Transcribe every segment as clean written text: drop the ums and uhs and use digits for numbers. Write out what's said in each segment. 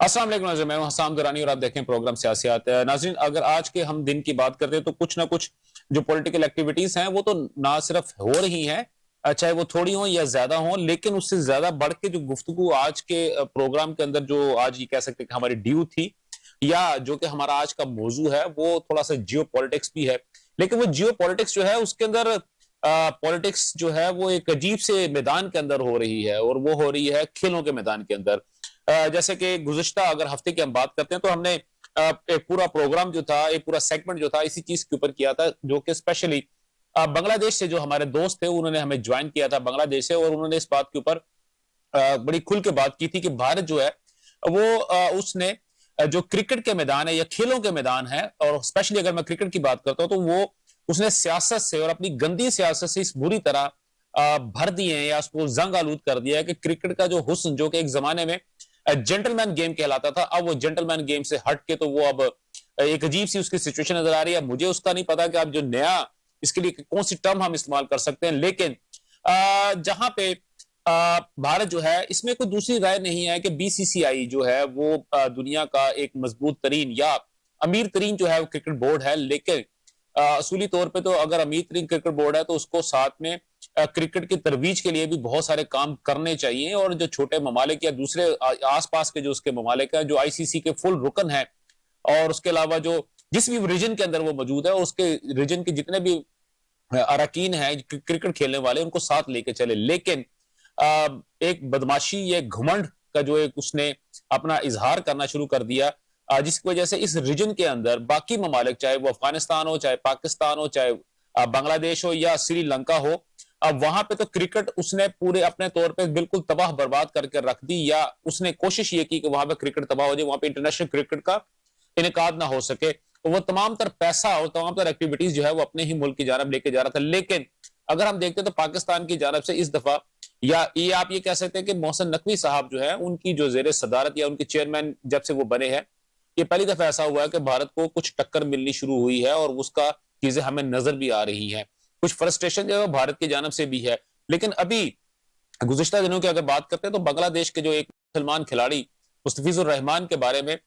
अस्सलाम वालेकुम नाज़रीन, मैं हूं हसाम दुरानी और आप देखें प्रोग्राम सियासियात। नाज़रीन, अगर आज के हम दिन की बात करते हैं तो कुछ ना कुछ जो पॉलिटिकल एक्टिविटीज हैं वो तो ना सिर्फ हो रही हैं, चाहे वो थोड़ी हो या ज्यादा हो, लेकिन उससे ज्यादा बढ़ के जो गुफ्तगू आज के प्रोग्राम के अंदर जो आज ये कह सकते हैं कि हमारी ड्यू थी या जो कि हमारा आज का मौजू है वो थोड़ा सा जियो पॉलिटिक्स भी है। लेकिन वो जियो पॉलिटिक्स जो है उसके अंदर पॉलिटिक्स जो है वो एक अजीब से मैदान के अंदर हो रही है और वो हो रही है खेलों के मैदान के अंदर। जैसे कि गुज़िश्ता अगर हफ्ते की हम बात करते हैं तो हमने एक पूरा प्रोग्राम जो था, एक पूरा सेगमेंट जो था इसी चीज के ऊपर किया था, जो कि स्पेशली बांग्लादेश से जो हमारे दोस्त थे उन्होंने हमें ज्वाइन किया था बांग्लादेश से, और उन्होंने इस बात के ऊपर बड़ी खुल के बात की थी कि भारत जो है वो उसने जो क्रिकेट के मैदान है या खेलों के मैदान है, और स्पेशली अगर मैं क्रिकेट की बात करता हूं तो वो उसने सियासत से और अपनी गंदी सियासत से इस बुरी तरह भर दिए हैं या उसको जंग आलूद कर दिया है कि क्रिकेट का जो हुस्न जो कि एक जमाने में जेंटलमैन गेम कहलाता था, अब वो जेंटलमैन गेम से हट के तो वो अब एक अजीब सी उसकी सिचुएशन नजर आ रही है। मुझे उसका नहीं पता कि आप जो नया इसके लिए कौन सी टर्म हम इस्तेमाल कर सकते हैं, लेकिन जहां पे भारत जो है इसमें कोई दूसरी राय नहीं है कि बीसीसीआई जो है वो दुनिया का एक मजबूत तरीन या अमीर तरीन जो है वो क्रिकेट बोर्ड है। लेकिन असूली तौर पे तो अगर अमीर तरीन क्रिकेट बोर्ड है तो उसको साथ में क्रिकेट की तरवीज के लिए भी बहुत सारे काम करने चाहिए, और जो छोटे ममालिक या दूसरे आसपास के जो उसके ममालिक हैं जो आईसीसी के फुल रुकन है, और उसके अलावा जो जिस भी रीजन के अंदर वो मौजूद है उसके रीजन के जितने भी अरकान हैं क्रिकेट खेलने वाले उनको साथ लेके चले। लेकिन एक बदमाशी या घमंड का जो एक उसने अपना इजहार करना शुरू कर दिया, जिसकी वजह से इस रीजन के अंदर बाकी ममालिक, चाहे वो अफगानिस्तान हो, चाहे पाकिस्तान हो, चाहे बांग्लादेश हो या श्रीलंका हो, अब वहां पे तो क्रिकेट उसने पूरे अपने तौर पे बिल्कुल तबाह बर्बाद करके रख दी, या उसने कोशिश ये की कि वहां पे क्रिकेट तबाह हो जाए, वहां पे इंटरनेशनल क्रिकेट का इनकाद ना हो सके। तो वो तमाम तर पैसा और तमाम तर एक्टिविटीज जो है वो अपने ही मुल्क की जानब लेके जा रहा था। लेकिन अगर हम देखते तो पाकिस्तान की जानब से इस दफा, या ये आप ये कह सकते हैं कि मोहसिन नकवी साहब जो है उनकी जो जेर सदारत या उनके चेयरमैन जब से वो बने हैं, ये पहली दफा ऐसा हुआ है कि भारत को कुछ टक्कर मिलनी शुरू हुई है और उसका चीजें हमें नजर भी आ रही हैं। कुछ फ्रस्ट्रेशन जो है भारत की जानब से भी है। लेकिन अभी गुज़िश्ता दिनों की अगर बात करते हैं तो बांग्लादेश के जो एक मुसलमान खिलाड़ी मुस्तफिजुर रहमान के बारे में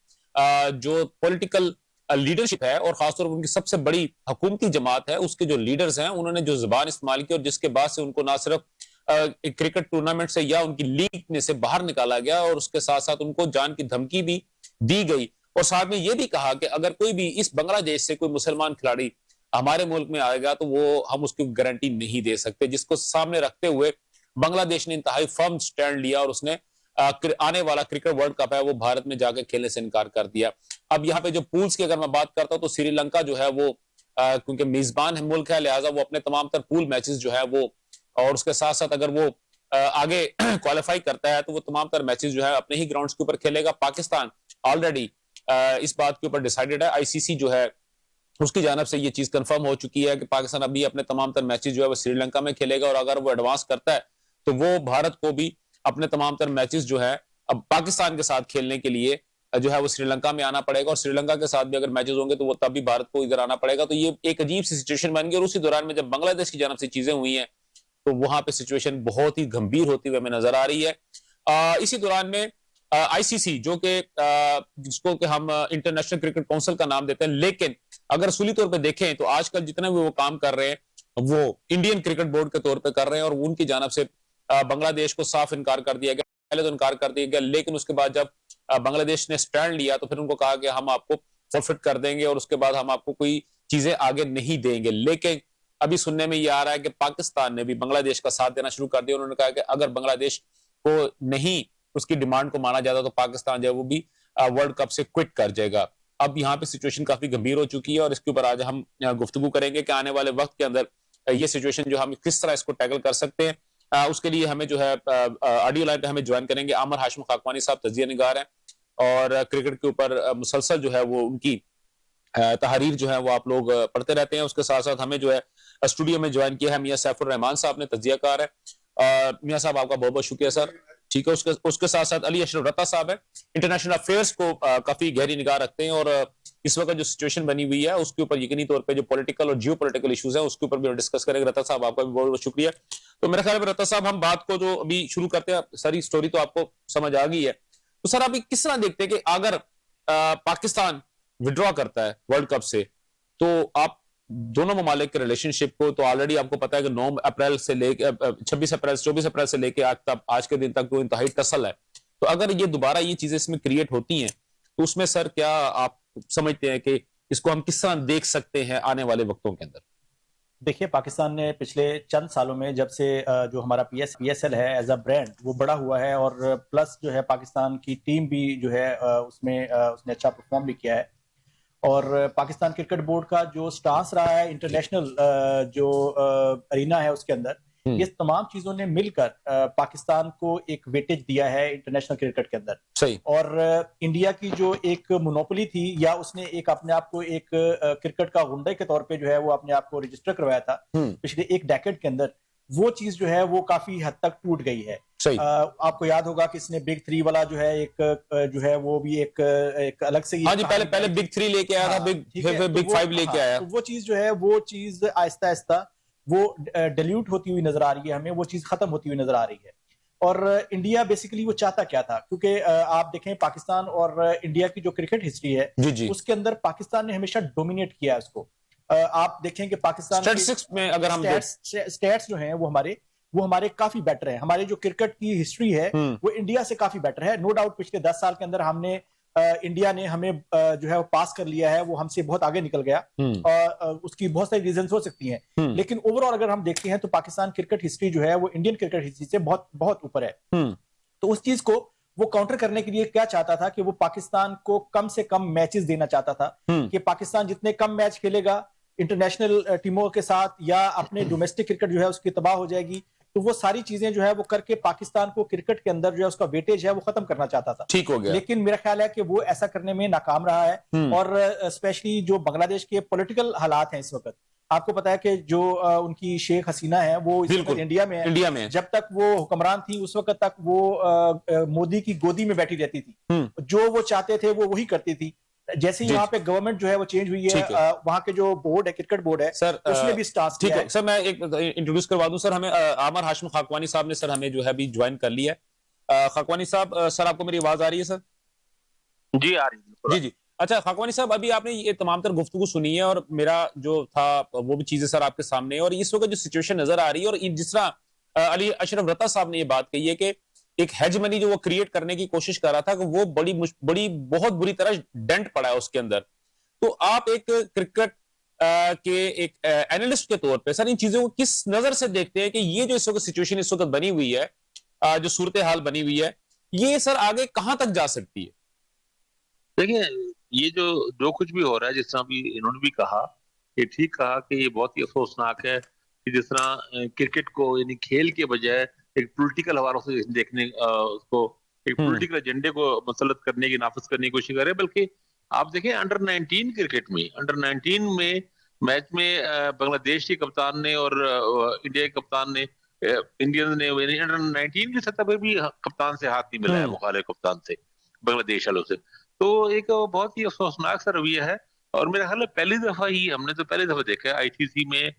जो पॉलिटिकल लीडरशिप है और खासतौर पर उनकी सबसे बड़ी हुकूमती जमात है उसके जो लीडर्स हैं उन्होंने जो जुबान इस्तेमाल की और जिसके बाद से उनको ना सिर्फ क्रिकेट टूर्नामेंट से या उनकी लीग में से बाहर निकाला गया, और उसके साथ साथ उनको जान की धमकी भी दी गई, और साथ में यह भी कहा कि अगर कोई भी इस बांग्लादेश से कोई मुसलमान खिलाड़ी हमारे मुल्क में आएगा तो वो हम उसकी गारंटी नहीं दे सकते, जिसको सामने रखते हुए बांग्लादेश ने इंतहाई फर्म स्टैंड लिया और उसने आने वाला क्रिकेट वर्ल्ड कप है वो भारत में जाकर खेलने से इनकार कर दिया। अब यहाँ पे जो पूल्स की अगर मैं बात करता हूँ तो श्रीलंका जो है वो क्योंकि मेजबान है मुल्क है, लिहाजा वो अपने तमाम तर पूल मैचेस जो है वो, और उसके साथ साथ अगर वो आगे क्वालिफाई करता है तो वो तमाम तर मैचेस जो है अपने ही ग्राउंड्स के ऊपर खेलेगा। पाकिस्तान ऑलरेडी इस बात के ऊपर डिसाइडेड है, आईसीसी जो है उसकी जानब से ये चीज कंफर्म हो चुकी है कि पाकिस्तान अभी अपने तमाम तर मैचेस जो है वो श्रीलंका में खेलेगा, और अगर वो एडवांस करता है तो वो भारत को भी अपने तमाम तर मैचेस जो है अब पाकिस्तान के साथ खेलने के लिए जो है वो श्रीलंका में आना पड़ेगा, और श्रीलंका के साथ भी अगर मैचेस होंगे तो वो तब भी भारत को इधर आना पड़ेगा। तो ये एक अजीब सी सिचुएशन बन गई, और उसी दौरान में जब बांग्लादेश की जानब से चीजें हुई हैं तो वहां पे सिचुएशन बहुत ही गंभीर होती हुई हमें नजर आ रही है। इसी दौरान में आईसीसी जो कि जिसको कि हम इंटरनेशनल क्रिकेट काउंसिल का नाम देते हैं, लेकिन अगर असूली तौर पे देखें तो आजकल जितने भी वो काम कर रहे हैं वो इंडियन क्रिकेट बोर्ड के तौर पे कर रहे हैं, और उनकी जानब से बांग्लादेश को साफ इनकार कर दिया गया। पहले तो इनकार कर दिया गया, लेकिन उसके बाद जब बांग्लादेश ने स्टैंड लिया तो फिर उनको कहा कि हम आपको फॉरफिट कर देंगे और उसके बाद हम आपको कोई चीजें आगे नहीं देंगे। लेकिन अभी सुनने में यह आ रहा है कि पाकिस्तान ने भी बांग्लादेश का साथ देना शुरू कर दिया। उन्होंने कहा कि अगर बांग्लादेश को नहीं उसकी डिमांड को माना जाता तो पाकिस्तान जो है वो भी वर्ल्ड कप से क्विट कर जाएगा। अब यहाँ पे सिचुएशन काफी गंभीर हो चुकी है, और इसके ऊपर आज हम गुफ्तगू करेंगे कि आने वाले वक्त के अंदर ये सिचुएशन जो हम किस तरह इसको टैकल कर सकते हैं। उसके लिए हमें जो है ऑडियो लाइन पे हमें ज्वाइन करेंगे आमिर हाशिम खाकवानी साहब, तजिया निगार हैं और क्रिकेट के ऊपर मुसलसल जो है वो उनकी तहरीर जो है वो आप लोग पढ़ते रहते हैं। उसके साथ साथ हमें जो है स्टूडियो में ज्वाइन किया है मियां सैफुर रहमान साहब ने, तजियाकार है। मियां साहब आपका बहुत बहुत शुक्रिया सर। ठीक है, उसके साथ साथ अली अशरफ रत्ता साहब है, इंटरनेशनल अफेयर्स को काफी गहरी निगाह रखते हैं, और इस वक्त जो सिचुएशन बनी हुई है उसके ऊपर यकीनी तौर पे जो पॉलिटिकल और जियो पॉलिटिकल इशूज है उसके ऊपर भी डिस्कस करेंगे। रत्ता साहब आपका भी बहुत बहुत शुक्रिया। तो मेरे ख्याल में रत्ता साहब हम बात को जो अभी शुरू करते हैं, सारी स्टोरी तो आपको समझ आ गई है, तो सर आप किस तरह देखते हैं कि अगर पाकिस्तान विड्रॉ करता है वर्ल्ड कप से, तो आप दोनों ममालिक के रिलेशनशिप को, तो ऑलरेडी आपको पता है कि 9 अप्रैल से लेकर 26 अप्रैल 24 अप्रैल से लेकर आज के दिन तक तो इंतहाई टसल है। तो अगर ये दोबारा ये चीजें इसमें क्रिएट होती हैं, तो उसमें सर क्या आप समझते हैं कि इसको हम किस तरह देख सकते हैं आने वाले वक्तों के अंदर? देखिए, पाकिस्तान ने पिछले चंद सालों में जब से जो हमारा पीएसएल है एज अ ब्रांड वो बड़ा हुआ है, और प्लस जो है पाकिस्तान की टीम भी जो है उसमें उसने अच्छा परफॉर्म भी किया है। और पाकिस्तान क्रिकेट बोर्ड का जो स्टांस रहा है इंटरनेशनल जो अरीना है उसके अंदर, ये तमाम चीजों ने मिलकर पाकिस्तान को एक वेटेज दिया है इंटरनेशनल क्रिकेट के अंदर। सही। और इंडिया की जो एक मोनोपोली थी, या उसने एक अपने आप को एक क्रिकेट का गुंडे के तौर पे जो है वो अपने आप को रजिस्टर करवाया था पिछले एक डेकेड के अंदर, वो चीज जो है वो काफी हद तक टूट गई है। आपको याद होगा कि इसने बिग 3 वाला जो है एक जो है वो भी एक अलग से, हाँ जी, पहले बिग 3 लेके आया था, बिग 5 लेके आया। तो वो चीज जो है वो चीज आहिस्ता आहिस्ता वो डिल्यूट होती हुई नजर आ रही है, हमें वो चीज खत्म होती हुई नजर आ रही है। और इंडिया बेसिकली वो चाहता क्या था, क्योंकि आप देखें पाकिस्तान और इंडिया की जो क्रिकेट हिस्ट्री है जी। उसके अंदर पाकिस्तान ने हमेशा डोमिनेट किया है उसको। आप देखें कि पाकिस्तान स्टैटिस्टिक्स में अगर हम स्टैट्स जो हैं वो हमारे काफी बेटर है। हमारी जो क्रिकेट की हिस्ट्री है वो इंडिया से काफी बेटर है, नो डाउट। पिछले 10 साल के अंदर हमने इंडिया ने हमें जो है पास कर लिया है, वो हमसे बहुत आगे निकल गया। और उसकी बहुत सारी रीजन हो सकती हैं, लेकिन ओवरऑल अगर हम देखते हैं तो पाकिस्तान क्रिकेट हिस्ट्री जो है वो इंडियन क्रिकेट हिस्ट्री से बहुत बहुत ऊपर है। तो उस चीज को वो काउंटर करने के लिए क्या चाहता था कि वो पाकिस्तान को कम से कम मैचेस देना चाहता था, कि पाकिस्तान जितने कम मैच खेलेगा इंटरनेशनल टीमों के साथ या अपने डोमेस्टिक क्रिकेट जो है उसकी तबाह हो जाएगी। तो वो सारी चीजें जो है वो करके पाकिस्तान को क्रिकेट के अंदर जो है उसका वेटेज है वो खत्म करना चाहता था। ठीक हो गया। लेकिन मेरा ख्याल है कि वो ऐसा करने में नाकाम रहा है। और स्पेशली जो बांग्लादेश के पॉलिटिकल हालात हैं इस वक्त, आपको पता है कि जो उनकी शेख हसीना है वो इस वक्त इंडिया में है। जब तक वो हुक्मरान थी उस वक्त तक वो मोदी की गोदी में बैठी रहती थी, जो वो चाहते थे वो वही करती थी। जैसे ही वहां पे गवर्नमेंट जो है वो चेंज हुई है, वहां के जो बोर्ड है क्रिकेट बोर्ड है सर, उसने भी स्टांस ठीक है। सर मैं एक इंट्रोड्यूस करवा दूं सर, हमें आमर हाशिम खाकवानी साहब ने सर हमें जो है अभी ज्वाइन कर लिया है। खाकवानी साहब, सर आपको मेरी आवाज आ रही है सर? जी आ रही है। जी। अच्छा खाकवानी साहब, अभी आपने ये तमाम तर गुफ्तगू सुनी है और मेरा जो था वो भी चीजें सर आपके सामने है, और इस वक्त जो सिचुएशन नजर आ रही है, और जिस तरह अली अशरफ रता साहब ने ये बात कही है कि एक हेजमनी जो वो क्रिएट करने की कोशिश कर रहा था, कि वो बड़ी बहुत बुरी तरह डेंट पड़ा है उसके अंदर। तो आप एक क्रिकेट के एक एनालिस्ट के तौर पे सर इन चीजों को किस नजर से देखते हैं कि ये जो इस वक्त सिचुएशन इस वक्त बनी हुई है, जो सूरत हाल बनी हुई है, ये सर आगे कहां तक जा सकती है? देखिए, ये जो कुछ भी हो रहा है, जिस तरह भी इन्होंने भी कहा, ये ठीक कहा कि ये बहुत ही अफसोसनाक है कि जिस तरह क्रिकेट को यानी खेल के बजाय एक पॉलिटिकल हवालों से देखने उसको एक पॉलिटिकल एजेंडे को मुसल्लत करने की, नाफिज करने की कोशिश करे। बल्कि आप देखें अंडर 19 क्रिकेट में, अंडर 19 में मैच में बांग्लादेश के कप्तान ने और इंडिया के कप्तान ने, इंडियन ने अंडर 19 की सतह पर भी कप्तान से हाथ नहीं मिलाया, मुखालिफ कप्तान से, बांग्लादेश वालों से। तो एक बहुत ही अफसोसनाक सा रवैया है। और मेरा ख्याल है पहली दफा ही हमने तो पहली दफा देखा है आईसीसी में,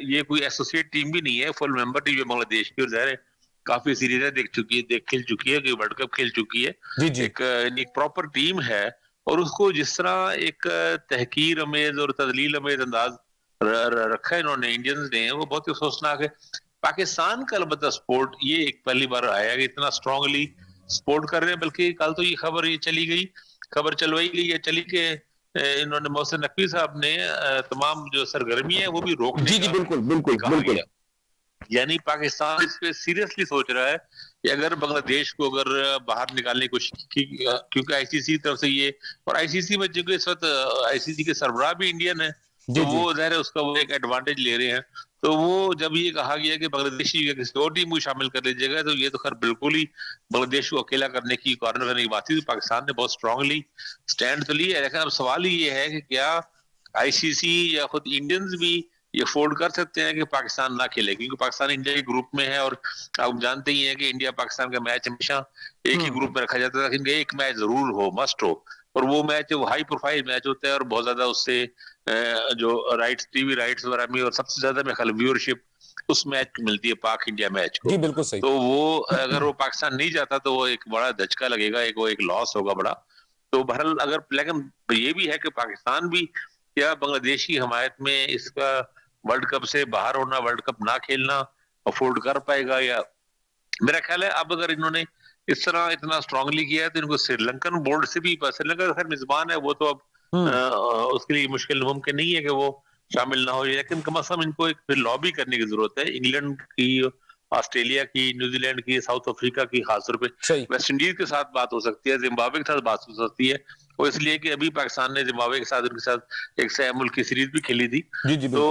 ये कोई एसोसिएट टीम भी नहीं है, फुल मेंबर टीम है बांग्लादेश की। और जाहिर है काफी सीरीजें खेल चुकी है, वर्ल्ड कप खेल चुकी है। एक प्रॉपर टीम है, और उसको जिस तरह एक तहकीर अमेज और तजलील अमेज अंदाज रखा है इन्होंने, इंडियंस ने, वो बहुत ही अफसोसनाक है। पाकिस्तान का अलबत्ता स्पोर्ट ये एक पहली बार आया कि इतना स्ट्रांगली सपोर्ट कर रहे हैं। बल्कि कल तो ये खबर चली गई, खबर चलवाई गई है चली के इन्होंने मोहसिन नकवी साहब ने तमाम जो सरगर्मी है वो भी रोकने जी बिल्कुल। यानी पाकिस्तान इस पे सीरियसली सोच रहा है कि अगर बांग्लादेश को अगर बाहर निकालने की कोशिश की, क्योंकि आईसीसी की तरफ से ये, और आईसीसी में जो इस वक्त आईसीसी के सरबराह भी इंडियन है, तो वो जाहिर है उसका वो एक एडवांटेज ले रहे हैं। तो वो जब ये कहा गया कि बांग्लादेशी या किसी और टीम को शामिल कर लीजिएगा, तो ये तो खैर बिल्कुल ही बांग्लादेश को अकेला करने की, कॉर्नर करने की बात थी। तो पाकिस्तान ने बहुत स्ट्रांगली स्टैंड तो लिया है। लेकिन अब सवाल ही ये है कि क्या आईसीसी या खुद इंडियंस भी ये अफोर्ड कर सकते हैं कि पाकिस्तान ना खेले, क्योंकि पाकिस्तान इंडिया के ग्रुप में है। और आप जानते ही हैं कि इंडिया पाकिस्तान का मैच हमेशा एक ही ग्रुप में रखा जाता है, लेकिन एक मैच जरूर हो, मस्ट हो। और वो मैच वो हाई प्रोफाइल मैच होता है, और बहुत ज्यादा उससे जो राइट्स, टीवी राइट्स वगैरह में, और सबसे ज्यादा मैं ख्याल व्यूअरशिप उस मैच को मिलती है, पाक इंडिया मैच को। जी बिल्कुल सही। तो वो अगर वो पाकिस्तान नहीं जाता तो वो एक बड़ा धचका लगेगा, एक लॉस होगा बड़ा। तो बहरहाल अगर, लेकिन ये भी है कि पाकिस्तान भी क्या बांग्लादेश की हमायत में इसका वर्ल्ड कप से बाहर होना, वर्ल्ड कप ना खेलना अफोर्ड कर पाएगा? या मेरा ख्याल है अब अगर इन्होंने इस तरह इतना स्ट्रांगली किया है तो इनको श्रीलंकन बोर्ड से भी, श्रीलंका खैर मेजबान है, वो तो अब उसके लिए मुश्किल मुमकिन नहीं है कि वो शामिल ना हो, लेकिन कम अज कम इनको एक फिर लॉबी करने की जरूरत है। इंग्लैंड की, ऑस्ट्रेलिया की, न्यूजीलैंड की, साउथ अफ्रीका की, खासतौर पे वेस्ट इंडीज के साथ बात हो सकती है, जिम्बाब्वे के साथ बात हो सकती है, और इसलिए कि अभी पाकिस्तान ने जिम्बाब्वे के साथ, उनके साथ एक सह मुल्क की सीरीज भी खेली थी। तो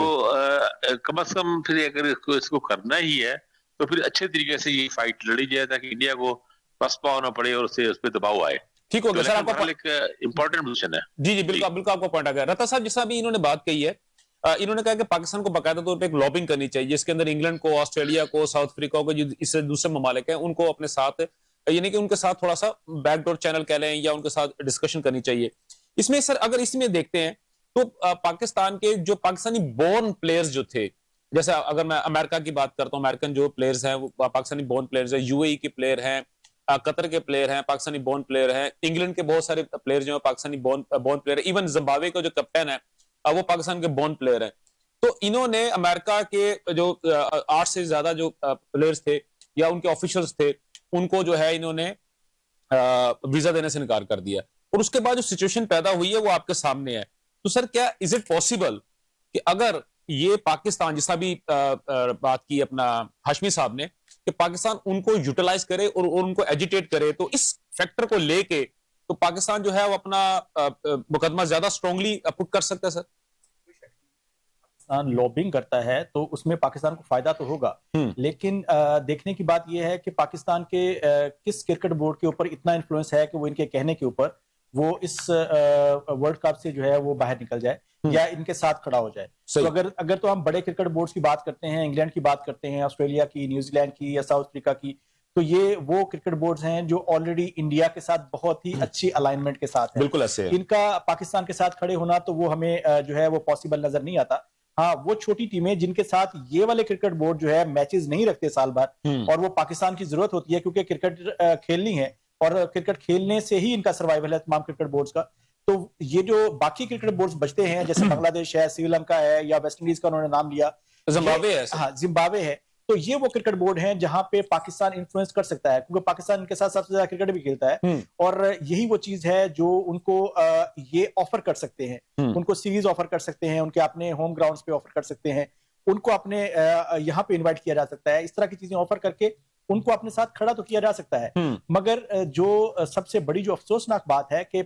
कम अज कम फिर अगर इसको करना ही है तो फिर अच्छे तरीके से ये फाइट लड़ी जाए ताकि इंडिया को पसपा होना पड़े और उससे उस पर दबाव आए। ठीक हो गया सर, आपका एक इंपॉर्टेंट पोजीशन है। जी बिल्कुल बिल्कुल आपका पॉइंट आ गया। रता साहब, जैसा भी इन्होंने बात कही है, इन्होंने कहा कि पाकिस्तान को बाकायदा तौर पर एक लॉबिंग करनी चाहिए जिसके अंदर इंग्लैंड को, ऑस्ट्रेलिया को, साउथ अफ्रीका को, जो इससे दूसरे ममालिक हैं, उनको अपने साथ, यानी कि उनके साथ थोड़ा सा बैकडोर चैनल कह लें या उनके साथ डिस्कशन करनी चाहिए। इसमें सर अगर इसमें देखते हैं तो पाकिस्तान के जो पाकिस्तानी बोर्न प्लेयर्स जो थे, जैसे अगर मैं अमेरिका की बात करता हूं, अमेरिकन जो प्लेयर्स हैं वो पाकिस्तानी बोर्न प्लेयर्स है, यूएई के प्लेयर हैं, कतर के प्लेयर हैं, पाकिस्तानी बोर्न प्लेयर हैं, इंग्लैंड के बहुत सारे प्लेयर जो है पाकिस्तानी बोर्न प्लेयर है, इवन जिम्बाब्वे का जो कैप्टन है वो पाकिस्तान के बोर्न प्लेयर हैं। तो इन्होंने अमेरिका के जो 8 से ज्यादा जो प्लेयर्स थे या उनके ऑफिशियल्स थे, उनको जो है इन्होंने वीजा देने से इनकार कर दिया, और उसके बाद जो सिचुएशन पैदा हुई है वो आपके सामने है। तो सर क्या इज इट पॉसिबल कि अगर ये पाकिस्तान, जैसा भी बात की अपना हाशमी साहब ने, कि पाकिस्तान उनको यूटिलाइज करे और उनको एजिटेट करे, तो इस फैक्टर को लेके तो पाकिस्तान जो है वो अपना मुकदमा ज्यादा स्ट्रांगली पुट कर सकता है सर? पाकिस्तान लॉबिंग करता है तो उसमें पाकिस्तान को फायदा तो होगा, लेकिन देखने की बात यह है कि पाकिस्तान के किस क्रिकेट बोर्ड के ऊपर इतना इन्फ्लुएंस है कि वो इनके कहने के ऊपर वो इस वर्ल्ड कप से जो है वो बाहर निकल जाए या इनके साथ खड़ा हो जाए। तो अगर तो हम बड़े क्रिकेट बोर्ड्स की बात करते हैं, इंग्लैंड की बात करते हैं, ऑस्ट्रेलिया की, न्यूजीलैंड की या साउथ अफ्रीका की, तो ये वो क्रिकेट बोर्ड्स हैं जो ऑलरेडी इंडिया के साथ बहुत ही अच्छी अलाइनमेंट के साथ है। बिल्कुल ऐसे है। इनका पाकिस्तान के साथ खड़े होना तो वो हमें जो है वो पॉसिबल नजर नहीं आता। हाँ, वो छोटी टीमें जिनके साथ ये वाले क्रिकेट बोर्ड जो है मैचेस नहीं रखते साल भर, और वो पाकिस्तान की जरूरत होती है क्योंकि क्रिकेट खेलनी है और क्रिकेट खेलने से ही इनका सर्वाइवल है तमाम क्रिकेट बोर्ड्स का। तो ये जो बाकी क्रिकेट बोर्ड्स बचते हैं, जैसे बांग्लादेश है, श्रीलंका है, या वेस्ट इंडीज का उन्होंने नाम लिया, जिम्बाब्वे है। हाँ, जिम्बाब्वे है। तो ये वो क्रिकेट बोर्ड हैं जहां पे पाकिस्तान इन्फ्लुएंस कर सकता है, क्योंकि पाकिस्तान इनके साथ सबसे ज्यादा क्रिकेट भी खेलता है, और यही वो चीज है जो उनको ये ऑफर कर सकते हैं। उनको सीरीज ऑफर कर सकते हैं, उनके अपने होम ग्राउंड्स पे ऑफर कर सकते हैं, उनको अपने यहाँ पे इन्वाइट किया जा सकता है। इस तरह की चीजें ऑफर करके उनको अपने साथ खड़ा तो किया जा सकता है। मगर जो सबसे बड़ी जो अफसोसनाक बात है कि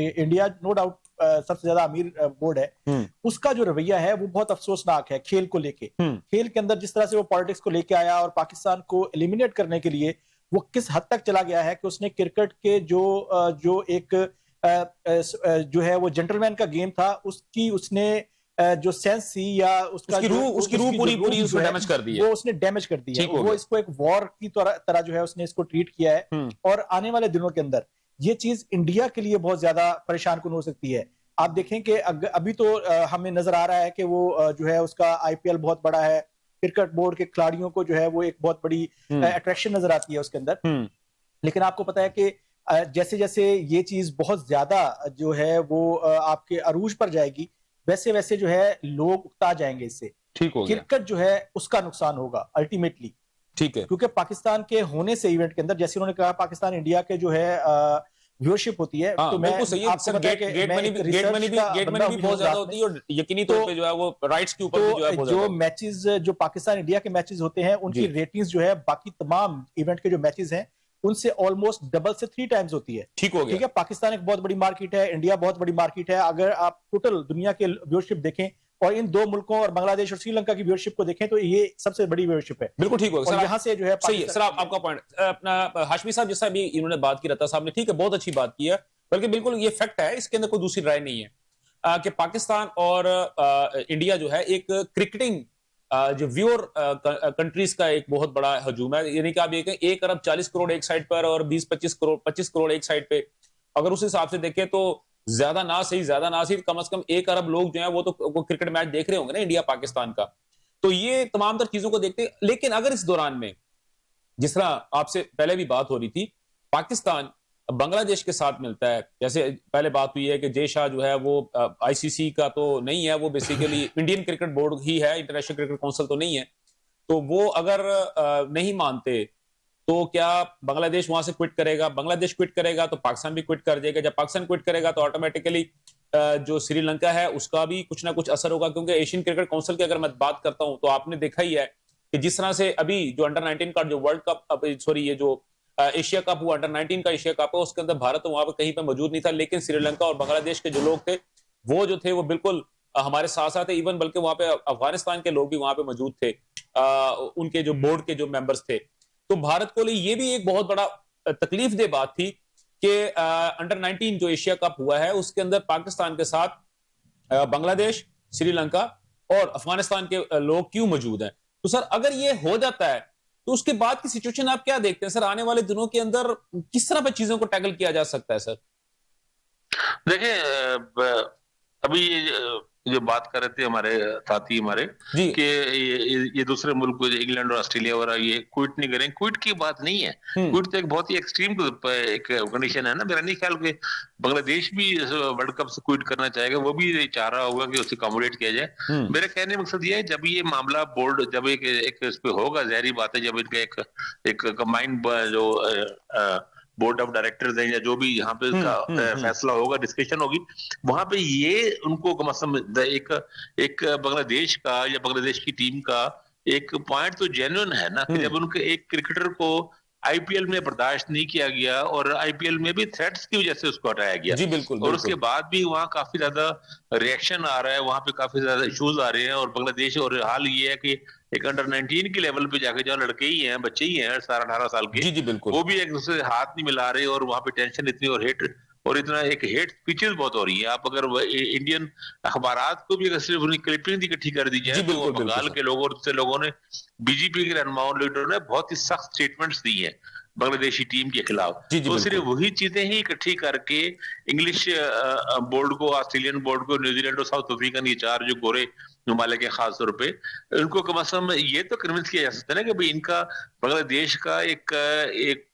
इंडिया नो डाउट सबसे ज्यादा अमीर बोर्ड है, उसका जो रवैया है वो बहुत अफसोसनाक है खेल को लेके। खेल के अंदर जिस तरह से वो पॉलिटिक्स को लेके आया और पाकिस्तान को एलिमिनेट करने के लिए वो किस हद तक चला गया है कि उसने क्रिकेट के जो एक जो है वो जेंटलमैन का गेम था, उसकी उसने जो सेंस थी या उसकी रूह पूरी उसने डैमेज कर दी है, वो उसने डैमेज कर दी है। वो इसको एक वॉर की तरह जो है उसने इसको ट्रीट किया है, और आने वाले दिनों के अंदर ये चीज इंडिया के लिए बहुत ज्यादा परेशान कुन हो सकती है। आप देखें कि अभी तो हमें नजर आ रहा है कि वो जो है उसका आईपीएल बहुत बड़ा है, क्रिकेट बोर्ड के खिलाड़ियों को जो है वो एक बहुत बड़ी अट्रैक्शन नजर आती है उसके अंदर। लेकिन आपको पता है कि जैसे जैसे ये चीज बहुत ज्यादा जो है वो आपके अरूज पर जाएगी, वैसे वैसे जो है लोग उकता जाएंगे इससे। ठीक हो गया। क्रिकेट जो है उसका नुकसान होगा अल्टीमेटली। ठीक है, क्योंकि पाकिस्तान के होने से इवेंट के अंदर, जैसे उन्होंने कहा, पाकिस्तान इंडिया के जो है व्यूअरशिप होती है, तो मैं आपको गेट मनी भी बहुत ज्यादा होती है, और यकीनी तौर पे जो है वो राइट्स के ऊपर भी जो है जो मैचेस, जो पाकिस्तान इंडिया के मैचेस होते हैं, उनकी रेटिंग्स जो है बाकी तमाम इवेंट के जो मैचेस हैं उनसे ऑलमोस्ट डबल से 3 टाइम्स होती है। ठीक हो गया। ठीक है, पाकिस्तान एक बहुत बड़ी मार्केट है, इंडिया बहुत बड़ी मार्केट है। अगर आप टोटल दुनिया के व्यूअरशिप देखें और इन दो मुल्कों और बांग्लादेश और श्रीलंका की व्यूअरशिप को देखें तो ये सबसे बड़ी व्यूअरशिप है। बिल्कुल ठीक होगा। यहाँ से जो है सही है सर, आपका पॉइंट अपना हाशमी साहब जैसा भी इन्होंने बात की, रता साहब ने, ठीक है, बहुत अच्छी बात की है, बल्कि बिल्कुल ये फैक्ट है, इसके अंदर कोई दूसरी राय नहीं है कि पाकिस्तान और इंडिया जो है एक क्रिकेटिंग जो व्यूअर कंट्रीज का एक बहुत बड़ा हजूम है। यानी कि आप ये कहें 1 अरब 40 करोड़ एक साइड पर और 20-25 करोड़ एक साइड पे, अगर उस हिसाब से देखें तो ज्यादा ना सही कम से कम 1 अरब लोग जो है वो तो क्रिकेट मैच देख रहे होंगे ना इंडिया पाकिस्तान का। तो ये तमाम तर चीजों को देखते, लेकिन अगर इस दौरान में, जिस तरह आपसे पहले भी बात हो रही थी, पाकिस्तान बांग्लादेश के साथ मिलता है, जैसे पहले बात हुई है कि जय शाह जो है वो आईसीसी का तो नहीं है, वो बेसिकली इंडियन क्रिकेट बोर्ड ही है, इंटरनेशनल क्रिकेट काउंसिल तो नहीं है। तो वो अगर नहीं मानते तो क्या बांग्लादेश वहां से क्विट करेगा? बांग्लादेश क्विट करेगा तो पाकिस्तान भी क्विट कर देगा। जब पाकिस्तान क्विट करेगा तो ऑटोमेटिकली जो श्रीलंका है उसका भी कुछ ना कुछ असर होगा, क्योंकि एशियन क्रिकेट काउंसिल की अगर मैं बात करता हूं तो आपने देखा ही है कि जिस तरह से अभी जो अंडर 19 का जो वर्ल्ड कप, सॉरी ये जो एशिया कप हुआ, अंडर 19 का एशिया कप है, उसके अंदर भारत तो वहां पर कहीं पर मौजूद नहीं था, लेकिन श्रीलंका और बांग्लादेश के जो लोग थे वो जो थे वो बिल्कुल हमारे साथ साथ है। इवन बल्कि वहां पे अफगानिस्तान के लोग भी वहां पे मौजूद थे, उनके जो बोर्ड के जो मेंबर्स थे। तो भारत को लिए ये भी एक बहुत बड़ा तकलीफ दे बात थी कि अंडर 19 जो एशिया कप हुआ है उसके अंदर पाकिस्तान के साथ बांग्लादेश, श्रीलंका और अफगानिस्तान के लोग क्यों मौजूद हैं। तो सर अगर ये हो जाता है तो उसके बाद की सिचुएशन आप क्या देखते हैं सर? आने वाले दिनों के अंदर किस तरह पर चीजों को टैकल किया जा सकता है सर? देखिए, अभी ये जो बात कर रहे थे हमारे साथी हमारे जी कि ये दूसरे मुल्क इंग्लैंड और ऑस्ट्रेलिया वगैरह ये क्विट नहीं करें, क्विट की बात नहीं है। क्विट तो एक बहुत ही एक्सट्रीम एक कंडीशन है ना। मेरा नहीं ख्याल कि बांग्लादेश भी वर्ल्ड कप से क्विट करना चाहेगा, वो भी चाह रहा होगा कि उसे अकोमोडेट किया जाए। मेरा कहने का मकसद ये है, जब ये मामला बोर्ड जब एक इस पे होगा, जाहिर बात है जब इनका एक कंबाइंड जो बोर्ड ऑफ डायरेक्टर्स हैं या जो भी यहाँ पे फैसला होगा, डिस्कशन होगी, वहां पे ये उनको कम से कम एक बांग्लादेश का या बांग्लादेश की टीम का एक पॉइंट तो जेन्युइन है ना कि जब उनके एक क्रिकेटर को आईपीएल में बर्दाश्त नहीं किया गया और आईपीएल में भी थ्रेट्स की वजह से उसको हटाया गया। जी बिल्कुल, और उसके बाद भी वहाँ काफी ज्यादा रिएक्शन आ रहा है, वहां पे काफी ज्यादा इश्यूज आ रहे हैं। और बांग्लादेश, और हाल ये है कि एक अंडर 19 के लेवल पे जाके जो लड़के ही हैं, बच्चे ही हैं 17-18 साल के, जी जी बिल्कुल, वो भी एक दूसरे से हाथ नहीं मिला रहे और वहां पे टेंशन इतनी और इतना एक हेट स्पीचेस बहुत हो रही है। आप अगर इंडियन अखबारात को भी अगर सिर्फ उनकी क्लिपिंग इकट्ठी कर दी जाए तो बंगाल के लोगों और दूसरे लोगों ने, बीजेपी के रहनुमाओं लीडरों ने बहुत ही सख्त स्टेटमेंट्स दी है बांग्लादेशी टीम के खिलाफ। तो सिर्फ वही चीजें ही इकट्ठी करके इंग्लिश बोर्ड को, ऑस्ट्रेलियन बोर्ड को, न्यूजीलैंड और साउथ अफ्रीकन, ये चार जो गोरे ममालिक के खास तौर पे, उनको कम से कम ये तो कन्विंस किया जा सकता है ना कि भाई इनका बांग्लादेश का एक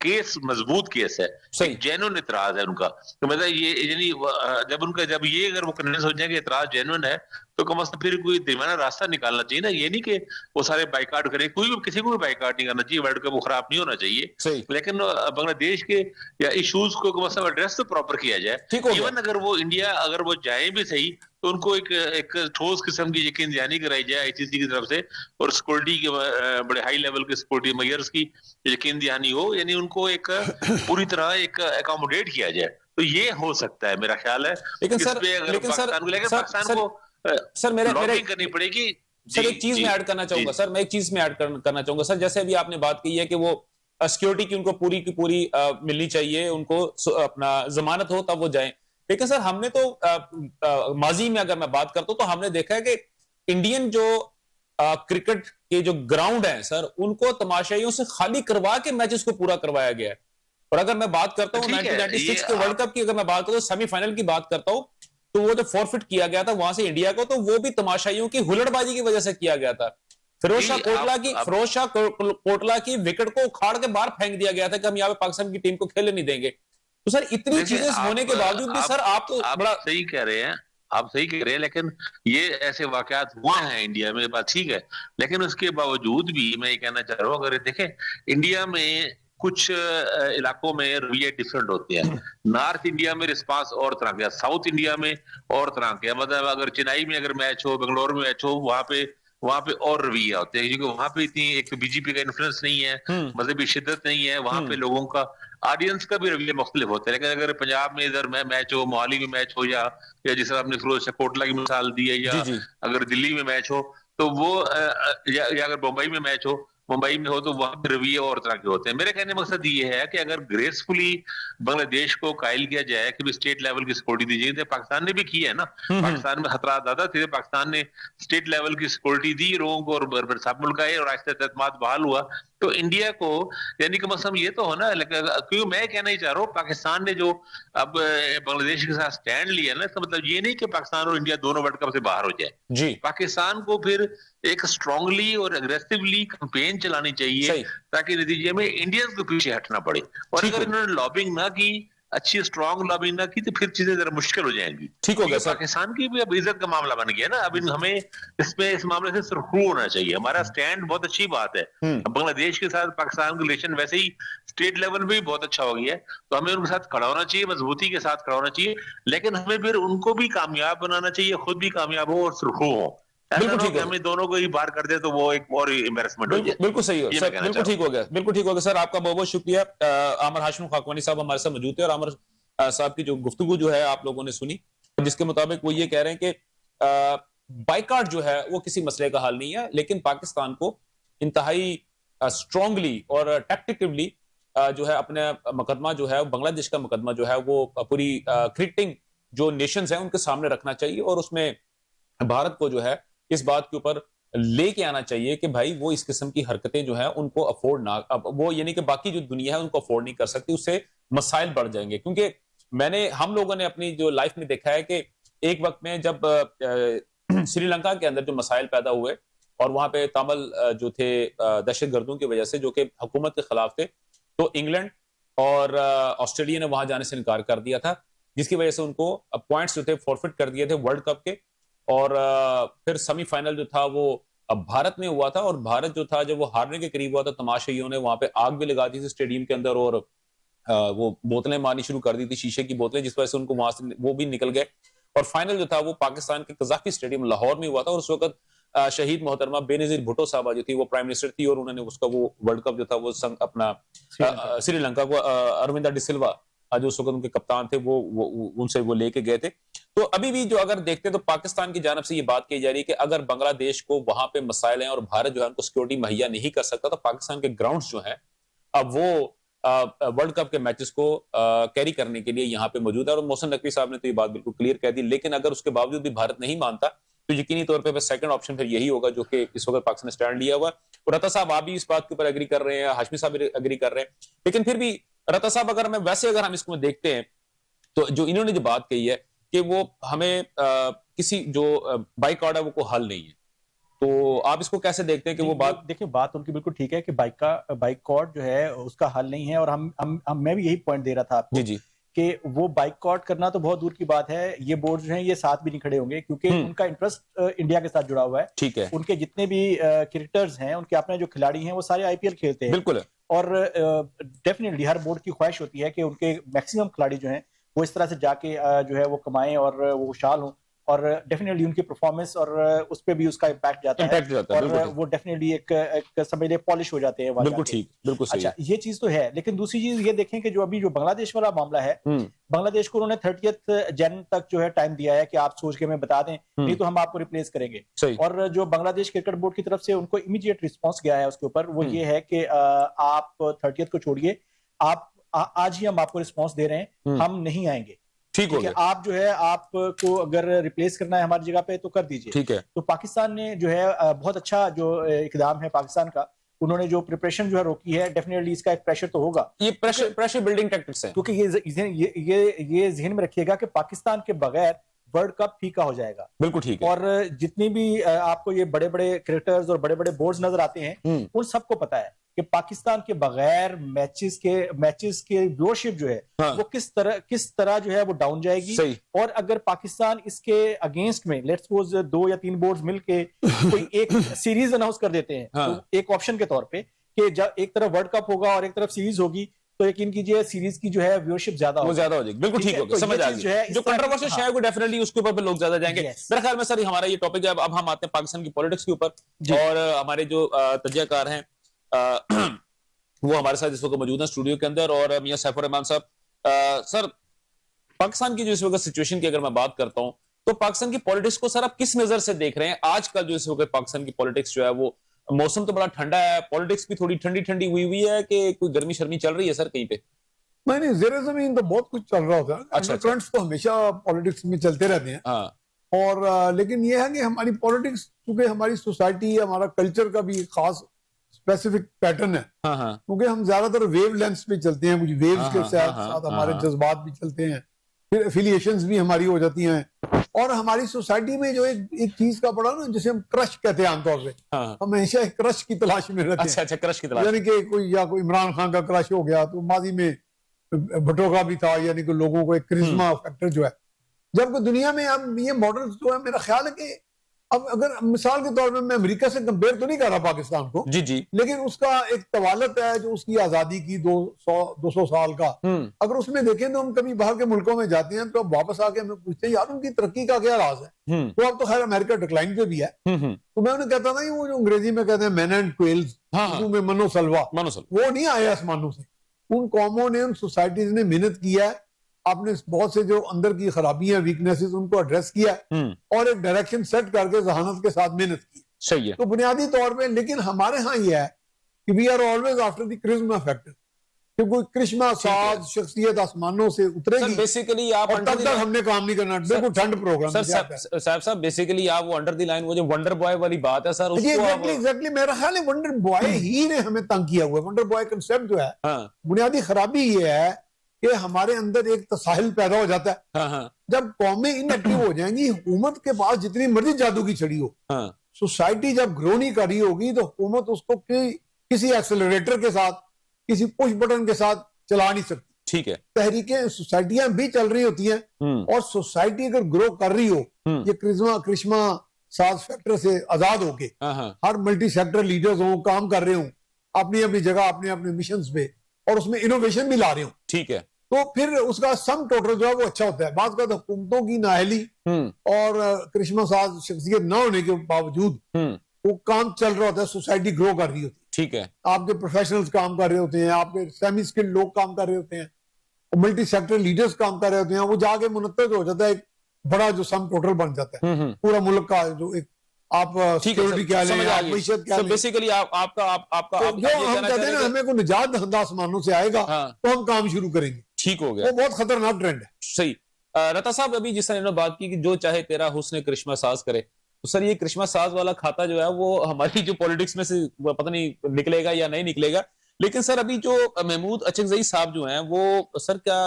केस मजबूत केस है, एक जेन्युइन इतराज है उनका। तो मतलब ये यानी जब ये अगर वो कन्विंस हो जाए कि इतराज जेन्युइन है तो कम से कम फिर कोई दरमियाना रास्ता निकालना चाहिए ना। ये नहीं कि वो सारे बाइकाट करें, किसी को भी बाइकाट नहीं करना चाहिए, वर्ल्ड कप वो खराब नहीं होना चाहिए, लेकिन बांग्लादेश के या इश्यूज को कम से कम एड्रेस तो प्रॉपर किया जाए। इवन अगर वो इंडिया अगर वो जाए भी सही तो उनको एक ठोस किस्म की यकीन दहानी कराई जाए आईसीसी की तरफ से, और सिक्योरिटी के बड़े हाई लेवल के सिक्योरिटी मेजर्स की यकीन दहानी हो, यानी उनको एक पूरी तरह एक अकोमोडेट किया जाए। तो ये हो सकता है मेरा ख्याल है। लेकिन सर पाकिस्तान को सर मेरे करनी पड़ेगी। सर एक चीज में ऐड करना चाहूंगा सर, मैं एक चीज में ऐड करना चाहूंगा सर, जैसे अभी आपने बात की है कि वो सिक्योरिटी की उनको पूरी की पूरी मिलनी चाहिए, उनको अपना जमानत हो तब वो जाएं। लेकिन सर हमने तो माजी में अगर मैं बात करता हूं तो हमने देखा है कि इंडियन जो क्रिकेट के जो ग्राउंड हैं सर, उनको तमाशाइयों से खाली करवा के मैचेस को पूरा करवाया गया है। और अगर मैं बात करता हूं 1996 के वर्ल्ड कप की, अगर मैं बात करूं सेमीफाइनल की बात करता हूं, तो वो जो फॉरफिट किया गया था वहां से इंडिया को, तो वो भी तमाशाइयों की हुलड़बाजी की वजह से किया गया था। फिरोज शाह कोटला की विकेट को उखाड़ के बाहर फेंक दिया गया था कि हम यहाँ पे पाकिस्तान की टीम को खेलने नहीं देंगे। तो सर इतनी चीजें होने के बावजूद भी सर आप तो बड़ा सही कह रहे हैं, आप सही कह रहे हैं, लेकिन ये ऐसे वाकयात हुए हैं इंडिया में, बात ठीक है, लेकिन उसके बावजूद भी मैं ये कहना चाह रहा हूँ, अगर देखें इंडिया में कुछ इलाकों में रवैये डिफरेंट होते हैं। नॉर्थ इंडिया में रिस्पांस और तरह का, साउथ इंडिया में और तरह के, मतलब अगर चेन्नई में अगर मैच हो, बेंगलोर में मैच हो, वहां पे और रवैया होते हैं, क्योंकि वहां पे इतनी एक तो बीजेपी का इन्फ्लुएंस नहीं है, मजहबी शिद्दत नहीं है, वहां पे लोगों का ऑडियंस का भी रवैया मुख्तलिफ होता है। लेकिन अगर पंजाब में इधर मैच हो, मोहाली में मैच हो, या जिस तरह आपने फिरोज शाह कोटला की मिसाल दी है, या अगर दिल्ली में मैच हो तो वो या अगर मुंबई में मैच हो, मुंबई में हो, तो वहां पे रवैये और तरह के होते हैं। मेरे कहने का मकसद ये है कि अगर ग्रेसफुली बांग्लादेश को कायल किया जाए कि स्टेट लेवल की सिक्योरिटी दी जाए, तो पाकिस्तान ने भी की है ना। पाकिस्तान में खतरा ज्यादा थे, पाकिस्तान ने स्टेट लेवल की सिक्योरिटी दी लोगों को और सब मुल्क आए और आहिस्ता एतमाद बहाल हुआ। तो इंडिया को यानी कि मसम ये तो हो ना, क्योंकि मैं कहना ही चाह रहा हूँ, पाकिस्तान ने जो अब बांग्लादेश के साथ स्टैंड लिया ना, इसका मतलब ये नहीं कि पाकिस्तान और इंडिया दोनों वर्ल्ड कप से बाहर हो जाए। पाकिस्तान को फिर एक स्ट्रांगली और अग्रेसिवली कैंपेन चलानी चाहिए ताकि नतीजे में इंडियंस को पीछे हटना पड़े। और अगर इन्होंने लॉबिंग ना की, अच्छी स्ट्रांग लॉबिंग ना की, तो फिर चीजें जरा मुश्किल हो जाएंगी। ठीक हो गया सर। पाकिस्तान की भी अब इज्जत का मामला बन गया ना, अब हमें इस मामले से सुरखरू होना चाहिए। हमारा स्टैंड बहुत अच्छी बात है, बांग्लादेश के साथ पाकिस्तान का रिलेशन वैसे ही स्टेट लेवल पे भी बहुत अच्छा हो गया है, तो हमें उनके साथ खड़ा होना चाहिए, मजबूती के साथ खड़ा होना चाहिए, लेकिन हमें फिर उनको भी कामयाब बनाना चाहिए, खुद भी कामयाब हो और सुरखरू हो। बिल्कुल ठीक है, हमें दोनों को ही बार कर दे तो वो एक और एम्बैरेसमेंट हो जाए। बिल्कुल सही हो सर, बिल्कुल ठीक हो गया, बिल्कुल ठीक हो गया सर। आपका बहुत बहुत शुक्रिया। आमिर हाशिम खाकवानी साहब हमारे साथ मौजूद थे, और आमिर साहब की जो गुफ्तगू जो है आप लोगों ने सुनी, जिसके मुताबिक वो ये कह रहे हैं कि बाइकाट जो है वो किसी मसले का हल नहीं है, लेकिन पाकिस्तान को इंतहाई स्ट्रांगली और टैक्टिकली जो है अपने मुकदमा जो है बांग्लादेश का मुकदमा जो है वो पूरी क्रिकेटिंग जो नेशंस हैं उनके सामने रखना चाहिए, और उसमें भारत को जो है इस बात के ऊपर लेके आना चाहिए कि भाई वो इस किस्म की हरकतें जो है उनको अफोर्ड ना, अब वो यानी कि बाकी जो दुनिया है उनको अफोर्ड नहीं कर सकती, उससे मसाइल बढ़ जाएंगे। क्योंकि हम लोगों ने अपनी जो लाइफ में देखा है कि एक वक्त में जब श्रीलंका के अंदर जो मसाइल पैदा हुए और वहां पे तमिल जो थे दहशतगर्दों की वजह से जो कि हुकूमत के खिलाफ थे, तो इंग्लैंड और ऑस्ट्रेलिया ने वहां जाने से इनकार कर दिया था, जिसकी वजह से उनको पॉइंट्स जो थे फॉरफिट कर दिए थे वर्ल्ड कप के। और फिर सेमीफाइनल जो था वो अब भारत में हुआ था, और भारत जो था जब वो हारने के करीब हुआ था, तमाशाइयों ने वहां पे आग भी लगा दी थी स्टेडियम के अंदर, और वो बोतलें मारनी शुरू कर दी थी, शीशे की बोतलें, जिस वजह से उनको वहां से वो भी निकल गए। और फाइनल जो था वो पाकिस्तान के कजाकी स्टेडियम लाहौर में हुआ था, और उस वक्त शहीद मोहतरमा बेनजीर भुट्टो साहबा जो थी वो प्राइम मिनिस्टर थी, और उन्होंने उसका वो वर्ल्ड कप जो था वो अपना श्रीलंका को अरविंदा डिसिल्वा जो उस वक्त उनके कप्तान थे वो उनसे वो लेके गए थे। तो अभी भी जो अगर देखते तो पाकिस्तान की जानब से ये बात कही जा रही है कि अगर बांग्लादेश को वहां पे मसाइल हैं और भारत जो है उनको सिक्योरिटी मुहैया नहीं कर सकता, तो पाकिस्तान के ग्राउंड्स जो हैं अब वो वर्ल्ड कप के मैचेस को कैरी करने के लिए यहाँ पे मौजूद है। और मोहसिन नकवी साहब ने तो ये बात बिल्कुल क्लियर कह दी, लेकिन अगर उसके बावजूद भी भारत नहीं मानता तो यकीनी तौर पे सेकंड ऑप्शन फिर यही होगा जो कि इस वक्त पाकिस्तान ने स्टैंड लिया हुआ। और रता साहब आप भी इस बात के ऊपर एग्री कर रहे हैं, हाशमी साहब भी एग्री कर रहे हैं, लेकिन फिर भी रता साहब अगर हम इसको देखते हैं तो जो इन्होंने जो बात कही है कि वो हमें किसी जो बाइकआउट है वो को हल नहीं है, तो आप इसको कैसे देखते हैं कि वो बात? देखिए बात उनकी बिल्कुल ठीक है कि बाइकआउट जो है उसका हल नहीं है, और मैं भी यही पॉइंट दे रहा था आपको जी कि वो बाइकआउट करना तो बहुत दूर की बात है, ये बोर्ड जो हैं ये साथ भी नहीं खड़े होंगे, क्योंकि उनका इंटरेस्ट इंडिया के साथ जुड़ा हुआ है। ठीक है, उनके जितने भी क्रिकेटर्स हैं, उनके अपने जो खिलाड़ी हैं वो सारे आईपीएल खेलते हैं। बिल्कुल। और डेफिनेटली हर बोर्ड की ख्वाहिश होती है कि उनके मैक्सिमम खिलाड़ी जो हैं वो इस तरह से जाके जो है वो कमाएं और वो खुशहाल हों, और डेफिनेटली उनकी परफॉर्मेंस और उस पे भी उसका इम्पैक्ट जाता है, और वो डेफिनेटली एक समझ ले पॉलिश हो जाते हैं। बिल्कुल ठीक, बिल्कुल सही। अच्छा, ये चीज तो है, लेकिन दूसरी चीज ये देखें कि जो अभी जो बांग्लादेश वाला मामला है, बांग्लादेश को उन्होंने 30 जन तक जो है टाइम दिया है कि आप सोच के हमें बता दें, नहीं तो हम आपको रिप्लेस करेंगे। और जो बांग्लादेश क्रिकेट बोर्ड की तरफ से उनको इमीडिएट रिस्पॉन्स गया है उसके ऊपर, वो ये है कि आप 30 को छोड़िए, आप आज ही हम आपको रिस्पॉन्स दे रहे हैं, हम नहीं आएंगे। ठीक है, आप जो है आपको अगर रिप्लेस करना है हमारी जगह पे तो कर दीजिए। ठीक है। तो पाकिस्तान ने जो है बहुत अच्छा जो इकदाम है पाकिस्तान का, उन्होंने जो प्रिपरेशन जो है रोकी है, डेफिनेटली इसका एक प्रेशर तो होगा। ये प्रेशर बिल्डिंग टैक्टिक्स है, क्योंकि ये ज़हन में रखिएगा कि पाकिस्तान के बगैर वर्ल्ड कप फीका हो जाएगा। बिल्कुल ठीक है। और जितनी भी आपको ये बड़े बड़े क्रिकेटर्स और बड़े बड़े बोर्ड्स नजर आते हैं, उन सबको पता है कि पाकिस्तान के बगैर मैचेस के व्यूअरशिप जो है वो किस तरह जो है वो डाउन जाएगी। सही। और अगर पाकिस्तान इसके अगेंस्ट में लेट्स सपोज 2 या 3 बोर्ड्स मिलके कोई एक सीरीज अनाउंस कर देते हैं, तो एक ऑप्शन के तौर पे कि जब एक तरफ वर्ल्ड कप होगा और एक तरफ सीरीज होगी, तो यकीन कीजिए सीरीज की जो है व्यूअरशिप ज्यादा हो जाएगी। बिल्कुल ठीक होगा, समझ आ गई। जो कंट्रोवर्शियल है वो डेफिनेटली उसके ऊपर पे लोग ज्यादा जाएंगे। मेरे ख्याल में सर हमारा ये टॉपिक है, अब हम आते हैं पाकिस्तान की पॉलिटिक्स के ऊपर, और हमारे जो तज्जियाकार हैं वो हमारे साथ इस वक्त मौजूद हैं स्टूडियो के अंदर, और मियां सैफुर रहमान साहब। सर पाकिस्तान की जो इस वक्त सिचुएशन की अगर मैं बात करता हूं, तो पाकिस्तान की पॉलिटिक्स को सर आप किस नजर से देख रहे हैं? आजकल जो इस वक्त पाकिस्तान की पॉलिटिक्स जो है वो, मौसम तो बड़ा ठंडा है, पॉलिटिक्स भी थोड़ी ठंडी ठंडी हुई है कि कोई गर्मी शर्मी चल रही है सर कहीं पे? नहीं, ज़ेरे ज़मीन तो बहुत कुछ चल रहा होता है। अच्छा, ट्रेंड्स तो हमेशा पॉलिटिक्स में चलते रहते हैं। हाँ। और लेकिन ये है कि हमारी पॉलिटिक्स, चूंकि हमारी सोसाइटी, हमारा कल्चर का भी खास स्पेसिफिक पैटर्न है, क्योंकि हम ज्यादातर वेव लेंथ्स पे चलते हैं, कुछ वेव्स के साथ हमारे जज्बात भी चलते हैं, फिर एफिलिएशंस भी हमारी हो जाती हैं। और हमारी सोसाइटी में जो एक चीज का पड़ा ना, जिसे हम क्रश कहते हैं आमतौर पे, हाँ। हम हमेशा एक क्रश की तलाश में रहते हैं। अच्छा, क्रश की तलाश, यानी कि कोई इमरान खान का क्रश हो गया, तो माजी में भुट्टो का भी था, यानी कि लोगों को एक क्रिश्मा फैक्टर जो है। जबकि दुनिया में अब ये मॉडल जो है, मेरा ख्याल है कि अब अगर मिसाल के तौर पे मैं अमेरिका से कंपेयर तो नहीं कर रहा पाकिस्तान को, जी जी, लेकिन उसका एक तवालत है जो उसकी आजादी की 200 साल का, अगर उसमें देखें तो हम कभी बाहर के मुल्कों में जाते हैं तो अब वापस आके हमें पूछते हैं यार उनकी तरक्की का क्या राज है। तो अब तो खैर अमेरिका डिक्लाइन पे भी है। तो मैं उन्हें कहता था वो जो अंग्रेजी में कहते हैं मैन एंड क्वेल्स, में मनोसलवा, वो नहीं आए आसमानों से। उन कौमों ने, उन सोसाइटीज ने मेहनत किया है, आपने बहुत से जो अंदर की खराबियां, वीकनेसेस, उनको एड्रेस किया और एक डायरेक्शन सेट करके जहानत के साथ मेहनत की। सही है। तो बुनियादी तौर पे, लेकिन हमारे यहाँ ये है कि we are always after the charisma factor, कि कोई क्रिश्मा साज शख्सियत आसमानों से उतरेगी। बेसिकली आप और तब तक हमने काम नहीं करना, बिल्कुल ठंड प्रोग्राम। साहब बेसिकली आप वो अंडर द लाइन, वो जो वंडर बॉय वाली बात है सर, एग्जैक्टली मेरा ख्याल है वंडर बॉय ही ने हमें तंग किया हुआ है। वंडर बॉय कंसेप्ट जो है, बुनियादी खराबी ये है कि हमारे अंदर एक तसाहिल पैदा हो जाता है। जब कौमें इनएक्टिव हो जाएंगी, हुकूमत के पास जितनी मर्जी जादू की छड़ी हो, सोसाइटी जब ग्रो नहीं कर रही होगी तो हुकूमत उसको किसी एक्सेलरेटर के साथ, किसी पुश बटन के साथ चला नहीं सकती। ठीक है। तहरीकें, सोसाइटियां भी चल रही होती हैं, और सोसाइटी अगर ग्रो कर रही हो, ये क्रिश्मा साज फैक्टर से आजाद होके, हर मल्टी सेक्टर लीडर्स हो, काम कर रहे हो अपनी अपनी जगह, अपने अपने मिशन पे, और उसमें इनोवेशन भी ला रहे हो, ठीक है, तो फिर उसका सम टोटल जो है वो अच्छा होता है। बात का हुकूमतों की नाअहली और क्रिश्मा साज शख्सियत न होने के बावजूद वो काम चल रहा होता है, सोसाइटी ग्रो कर रही होती है। ठीक है। आपके प्रोफेशनल्स काम कर रहे होते हैं, आपके सेमी स्किल्ड लोग काम कर रहे होते हैं, मल्टी सेक्टर लीडर्स काम कर रहे होते हैं, वो जाके मुनत्तज हो जाता है, एक बड़ा जो सम टोटल बन जाता है पूरा मुल्क का, जो एक आप सिक्योरिटी क्या लें, आप मईशत क्या लें। बेसिकली आपका जो हम कहते हैं ना, हमें कोई निजात दहंदा आसमानों से आएगा तो हम काम शुरू करेंगे। ठीक हो गया। वो बहुत खतरनाक ट्रेंड है। सही। रता साहब, अभी जिस तरह इन्होंने बात की कि जो चाहे तेरा हुस्न क्रिश्मा साज करे, तो सर ये क्रिश्मा साज वाला खाता जो है वो हमारी जो पॉलिटिक्स में से पता नहीं निकलेगा या नहीं निकलेगा, लेकिन सर अभी जो महमूद अचकजई साहब जो हैं वो सर क्या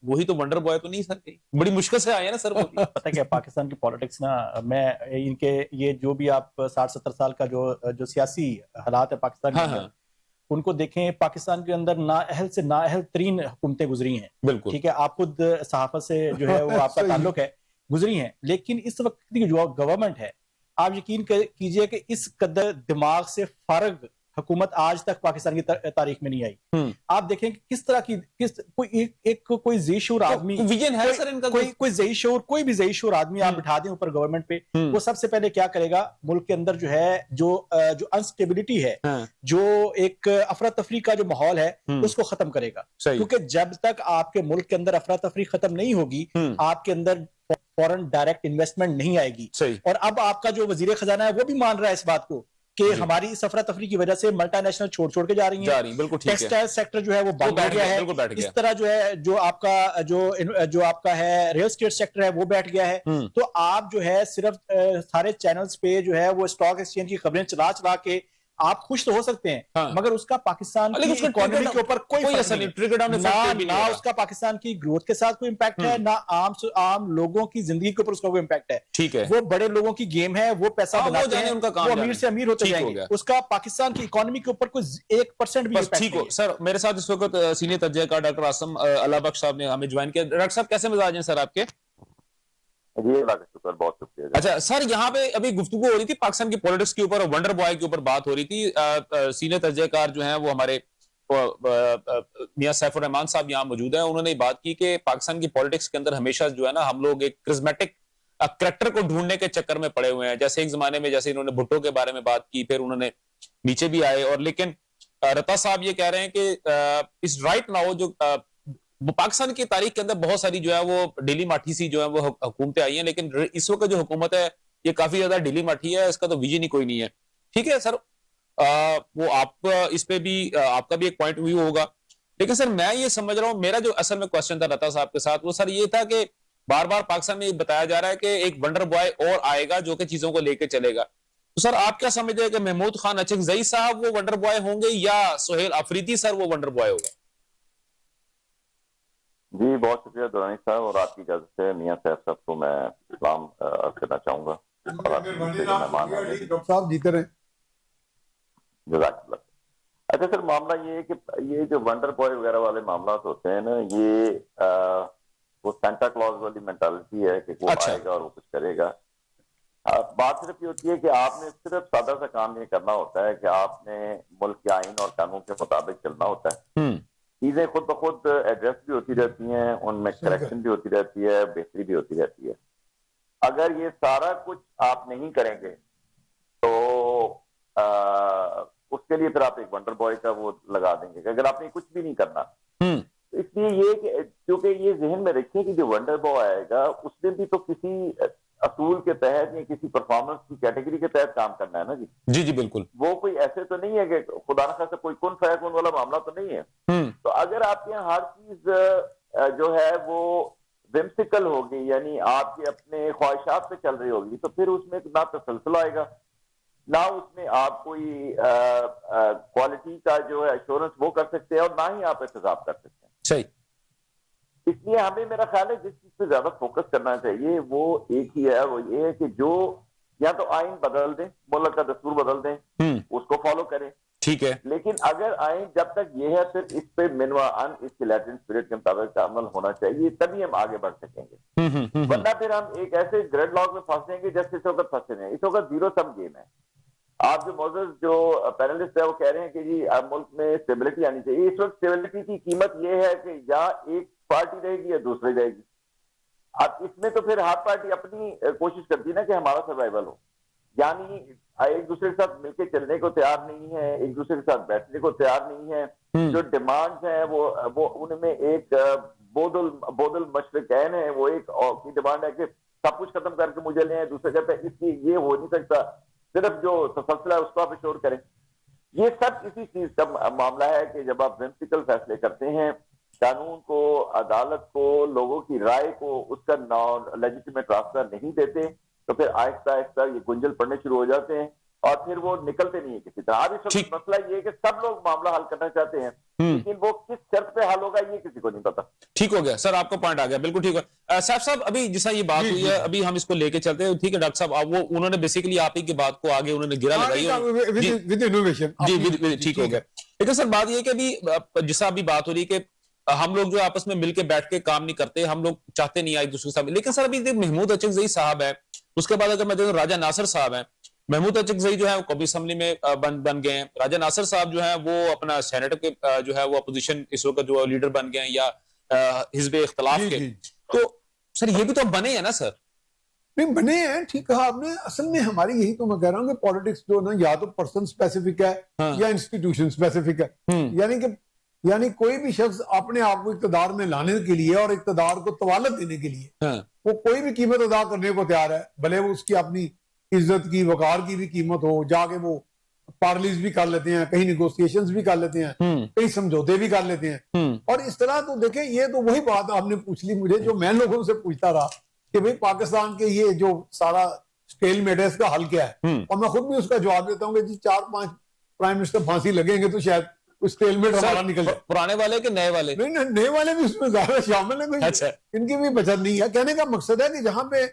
वही तो वंडर बॉय तो नहीं सर? बड़ी मुश्किल से आए हैं ना सर। पता क्या पाकिस्तान की पॉलिटिक्स ना, मैं इनके ये जो भी आप 60-70 साल का जो सियासी हालात है पाकिस्तान के अंदर, उनको देखें, पाकिस्तान के अंदर नाअहल से नाअहल तरीन हुकूमतें गुजरी हैं। बिल्कुल ठीक है, आप खुद सहाफत से जो है वो आपका ताल्लुक है, गुजरी हैं, लेकिन इस वक्त की जो गवर्नमेंट है, आप यकीन कीजिए कि इस कदर दिमाग से फारग हुकूमत आज तक पाकिस्तान की तारीख में नहीं आई। आप देखें कि किस तरह की कोई ज़ेशूर आदमी, विजन है सर इनका, कोई ज़ेशूर, कोई भी ज़ेशूर आदमी आप बिठा दें ऊपर गवर्नमेंट पे, वो सबसे पहले क्या करेगा, मुल्क के अंदर जो है जो अनस्टेबिलिटी है, जो एक अफरा तफरी का जो माहौल है, उसको खत्म करेगा। क्योंकि जब तक आपके मुल्क के अंदर अफरा तफरी खत्म नहीं होगी, आपके अंदर फॉरेन डायरेक्ट इन्वेस्टमेंट नहीं आएगी। और अब आपका जो वजीर खजाना है वो भी मान रहा है इस बात को कि हमारी इस अफरा तफरी की वजह से मल्टीनेशनल छोड़ के जा रही हैं। टेक्सटाइल सेक्टर जो है वो बंद हो गया है। इस तरह जो है जो आपका है रियल एस्टेट सेक्टर है वो बैठ गया है। तो आप जो है सिर्फ सारे चैनल्स पे जो है वो स्टॉक एक्सचेंज की खबरें चला के आप खुश तो हो सकते हैं, मगर उसका पाकिस्तान की इकोनॉमी के ऊपर कोई असर नहीं, ट्रिगर डाउन इफेक्ट ना उसका पाकिस्तान की ग्रोथ के साथ कोई इंपैक्ट है, ना आम लोगों की जिंदगी के ऊपर उसका कोई इंपैक्ट है। ठीक है, वो बड़े लोगों की गेम है, वो पैसा बनाते हैं, वो अमीर से अमीर होते जाएंगे, उसका पाकिस्तान की इकोनॉमी के ऊपर कोई 1% भी इम्पैक्ट नहीं है। सर मेरे साथ इस वक्त सीनियर तज्ज़ियाकार डॉक्टर आसम अल्लाह बख्श साहब ने हमें ज्वाइन किया। डॉक्टर साहब कैसे मिजाज हैं सर आपके? जी अल्लाह का शुक्र, बहुत शुक्रिया। अच्छा सर, यहाँ पे अभी गुफ्तगू हो रही थी पाकिस्तान की पॉलिटिक्स के ऊपर और वंडर बॉय के ऊपर बात हो रही थी। सीनियर तज्ज़ियाकार जो हैं वो हमारे मियां सैफुर रहमान साहब यहाँ मौजूद हैं। उन्होंने बात की कि पाकिस्तान की पॉलिटिक्स के अंदर हमेशा जो है ना हम लोग एक क्रिज्मेटिक करैक्टर को ढूंढने के चक्कर में पड़े हुए हैं। जैसे एक जमाने में जैसे इन्होंने भुट्टो के बारे में बात की, फिर उन्होंने नीचे भी आए, और लेकिन रता साहब ये कह रहे हैं कि इस राइट नाउ जो पाकिस्तान की तारीख के अंदर बहुत सारी जो है वो ढीली माठी सी जो है वो हुकूमतें आई हैं, लेकिन इस वक्त जो हुकूमत है ये काफी ज्यादा ढीली माठी है, इसका तो विजन ही कोई नहीं है। ठीक है सर, वो आप इस पे भी आपका भी एक पॉइंट व्यू होगा, लेकिन सर मैं ये समझ रहा हूँ, मेरा जो असल में क्वेश्चन था रता साहब के साथ वो सर ये था कि बार बार पाकिस्तान में बताया जा रहा है कि एक वंडर बॉय और आएगा जो कि चीजों को लेकर चलेगा। तो सर आप क्या समझते हैं कि महमूद खान अचकजई साहब वो वंडर बॉय होंगे या सुहेल अफरीदी सर वो वंडर बॉय होगा? जी बहुत शुक्रिया दुरानी साहब, और आपकी इजाजत से मियां साहब सबको मैं सलाम अर्ज करना चाहूंगा और आपके दूसरे जो मेहमान हैं डॉक्टर साहब जीते रहे। जज़ाकल्लाह। अच्छा सर, मामला ये है कि ये जो वंडर बॉय वगैरह वाले मामला होते हैं ना, ये वो सेंटा क्लॉज वाली मेंटालिटी है कि वो अच्छा। आएगा और वो कुछ करेगा। बात सिर्फ ये होती है कि आपने सिर्फ सादा सा काम ये करना होता है कि आपने मुल्क के आइन और कानून के मुताबिक चलना होता है। चीजें खुद ब खुद एड्रेस भी होती रहती हैं, उनमें करेक्शन भी होती रहती है, बेहतरी भी होती रहती है। अगर ये सारा कुछ आप नहीं करेंगे तो उसके लिए फिर आप एक वंडर बॉय का वो लगा देंगे अगर आपने कुछ भी नहीं करना। तो इसलिए ये कि क्योंकि ये जहन में रखिए कि जो वंडर बॉय आएगा उसने भी तो किसी असूल के तहत या किसी परफॉर्मेंस की कैटेगरी के तहत काम करना है ना जी। जी जी बिल्कुल। वो कोई ऐसे तो नहीं है कि खुदा न खास्ता कोई कुन फयाकुन वाला मामला तो नहीं है। तो अगर आपके यहाँ हर चीज जो है वो विम्सिकल होगी, यानी आपके अपने ख्वाहिशात पे चल रही होगी, तो फिर उसमें ना तसलसल आएगा, ना उसमें आप कोई क्वालिटी का जो है एश्योरेंस वो कर सकते हैं, और ना ही आप एहतजाब कर सकते हैं। सही। इसलिए हमें, मेरा ख्याल है, जिस चीज पे ज्यादा फोकस करना चाहिए वो एक ही है, वो ये है कि जो या तो आइन बदल दें, मुल्क का दस्तूर बदल दें, उसको फॉलो करें, ठीक है। लेकिन अगर आइन जब तक ये है फिर इस पे मिनवा अन इसके लैटिन स्पिरिट के मुताबिक अमल होना चाहिए, तभी हम आगे बढ़ सकेंगे। वरना फिर हम एक ऐसे ग्रेड लॉक में फंसेंगे जैसे इस वक्त फंसे हैं। इस वक्त जीरो सम गेम है। आप जो मौजूद जो पैनलिस्ट है वो कह रहे हैं कि जी मुल्क में स्टेबिलिटी आनी चाहिए। इस वक्त स्टेबिलिटी की कीमत ये है कि या एक पार्टी रहेगी या दूसरी रहेगी। अब इसमें तो फिर हर पार्टी अपनी कोशिश करती है ना कि हमारा सर्वाइवल हो, यानी एक दूसरे के साथ मिलकर चलने को तैयार नहीं है, एक दूसरे के साथ बैठने को तैयार नहीं है। जो डिमांड्स हैं वो उनमें एक बोदल मशरकैन है, वो एक की डिमांड है कि सब कुछ खत्म करके मुझे लें, दूसरे कहते हैं इसकी ये हो नहीं सकता, सिर्फ जो तसलसल है उसको आप इंश्योर करें। ये सब इसी चीज का मामला है कि जब आप प्रिंसिपल फैसले करते हैं, कानून को, अदालत को, लोगों की राय को उसका नॉन लेजिटिमेट रास्ता नहीं देते, तो फिर आहिस्ता आहिस्ता ये गुंजल पड़ने शुरू हो जाते हैं और फिर वो निकलते नहीं है किसी तरह। अब इस वक्त मसला ये है कि सब लोग मामला हल करना चाहते हैं, लेकिन वो किस शर्त पे हल होगा ये किसी को नहीं पता। ठीक हो गया सर, आपका पॉइंट आ गया, बिल्कुल ठीक है। साहब अभी जैसा ये बात हुई है, अभी हम इसको लेके चलते हैं। ठीक है डॉक्टर साहब, वो उन्होंने बेसिकली आप ही की बात को आगे उन्होंने गिरा लगाई विद इनोवेशन। जी ठीक हो गया। लेकिन सर बात ये कि अभी जैसा अभी बात हो रही है कि हम लोग जो आपस में मिलके बैठ के काम नहीं करते, हम लोग चाहते नहीं एक दूसरे के साथ। लेकिन सर अभी महमूद अचकजई साहब है, उसके बाद अगर मैं देखूं राजा नासिर साहब है। महमूद अचकजई जो है वो कौमी असेंबली में बन गए हैं। राजा नासिर साहब जो है वो अपना सेनेट के जो है वो अपोजिशन इस वक्त जो लीडर बन गए हैं या हिज़्ब इख्तिलाफ के। तो सर ये भी तो बने हैं ना सर? नहीं बने हैं, ठीक कहा आपने। असल में हमारी यही तो मैं कह रहा हूँ कि पॉलिटिक्स जो ना या तो पर्सन स्पेसिफिक है या इंस्टीट्यूशन स्पेसिफिक है। यानी कोई भी शख्स अपने आप को इक्तदार में लाने के लिए और इक्तदार को तवालत देने के लिए वो कोई भी कीमत अदा करने को तैयार है, भले वो उसकी अपनी इज्जत की, वकार की भी कीमत हो। जाके वो पार्लीज भी कर लेते हैं, कहीं निगोशिएशंस भी कर लेते हैं, कहीं समझौते भी कर लेते हैं। और इस तरह तो देखें, ये तो वही बात आपने पूछ ली मुझे जो मैं लोगों से पूछता रहा कि भाई पाकिस्तान के ये जो सारा स्टेलमेट है इसका हल क्या है। और मैं खुद भी उसका जवाब देता हूँ कि जी 4-5 प्राइम मिनिस्टर फांसी लगेंगे तो शायद स्टेलमेट हमारा निकल जाए। पुराने वाले के नए वाले? नहीं, नए वाले भी उसमें ज्यादा शामिल है, कोई अच्छा। इनकी भी बचत नहीं है। कहने का मकसद है कि जहां पे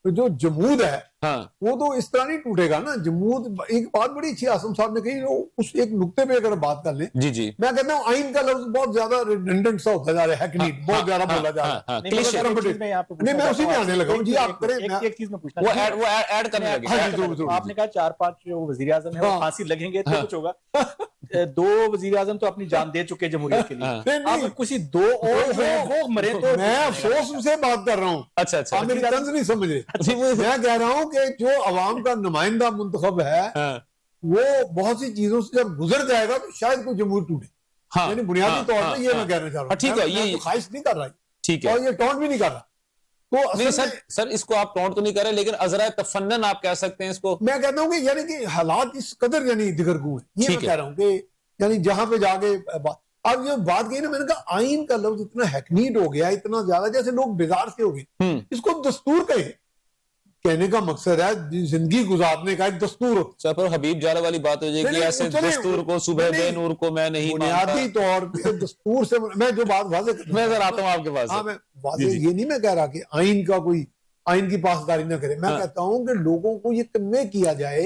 जो जमूद है वो तो इस तरह नहीं टूटेगा ना। जमूद, एक बात बड़ी अच्छी आसम साहब ने कही, उस एक नुक्ते पे अगर बात कर लें, जी मैं कहता हूँ आइन का लफ्ज बहुत ज्यादा रिडंडेंट सा होता जा रहा है, बहुत ज्यादा बोला जा रहा है। नहीं, मैं उसी में आने लगा हूँ जी, आप करें। एक चीज में पूछना, वो ऐड करने लगे। आपने कहा 4-5 जो वजीर आजम है वो फांसी लगेंगे तो कुछ होगा। 2 वजीर आजम तो अपनी जान दे चुके जमहूरियत के लिए, अब कुछ 2 और वो मरे तो मैं अफसोस से बात कर रहा हूँ। अच्छा, आप मेरी तंज नहीं समझ रहे। मैं कह रहा हूँ कि जो अवाम का नुमाइंदा मुंतखब है वो बहुत सी चीजों से जब गुजर जाएगा तो शायद कोई जमहूर टूटे। यानी बुनियादी तौर पर ये मैं कहना चाह रहा हूँ। ठीक है, ये ख्वाहिश नहीं कर रहा, ठीक है, और ये टॉन्ट भी नहीं कर रहा। तो नहीं सर इसको आप टॉन्ट तो नहीं कर रहे, लेकिन अजरा तफन्नन आप कह सकते हैं इसको। मैं कहता हूँ कि यानी कि हालात इस कदर यानी दिगरगू है, ये मैं कह रहा हूँ कि यानी जहां पे जाके अब ये बात कही ना, मैंने कहा आइन का लफ्ज इतना हैकनीड हो गया, इतना ज्यादा, जैसे लोग बेजार से हो गए। इसको दस्तूर कहे, कहने का मकसद है जिंदगी गुजारने का एक दस्तूर होता सर पर हबीब जाला वाली बात हो जाएगी, ऐसे दस्तूर को सुबह बेनूर को मैं नहीं है। बुनियादी तौर पे दस्तूर से मैं जो बात वाज़ेह मैं सर आता हूँ आपके पास। हाँ, मैं वाज़ेह ये नहीं मैं कह रहा कि आइन की पासदारी ना करे, मैं कहता हूँ कि लोगों को ये कन्वे किया जाए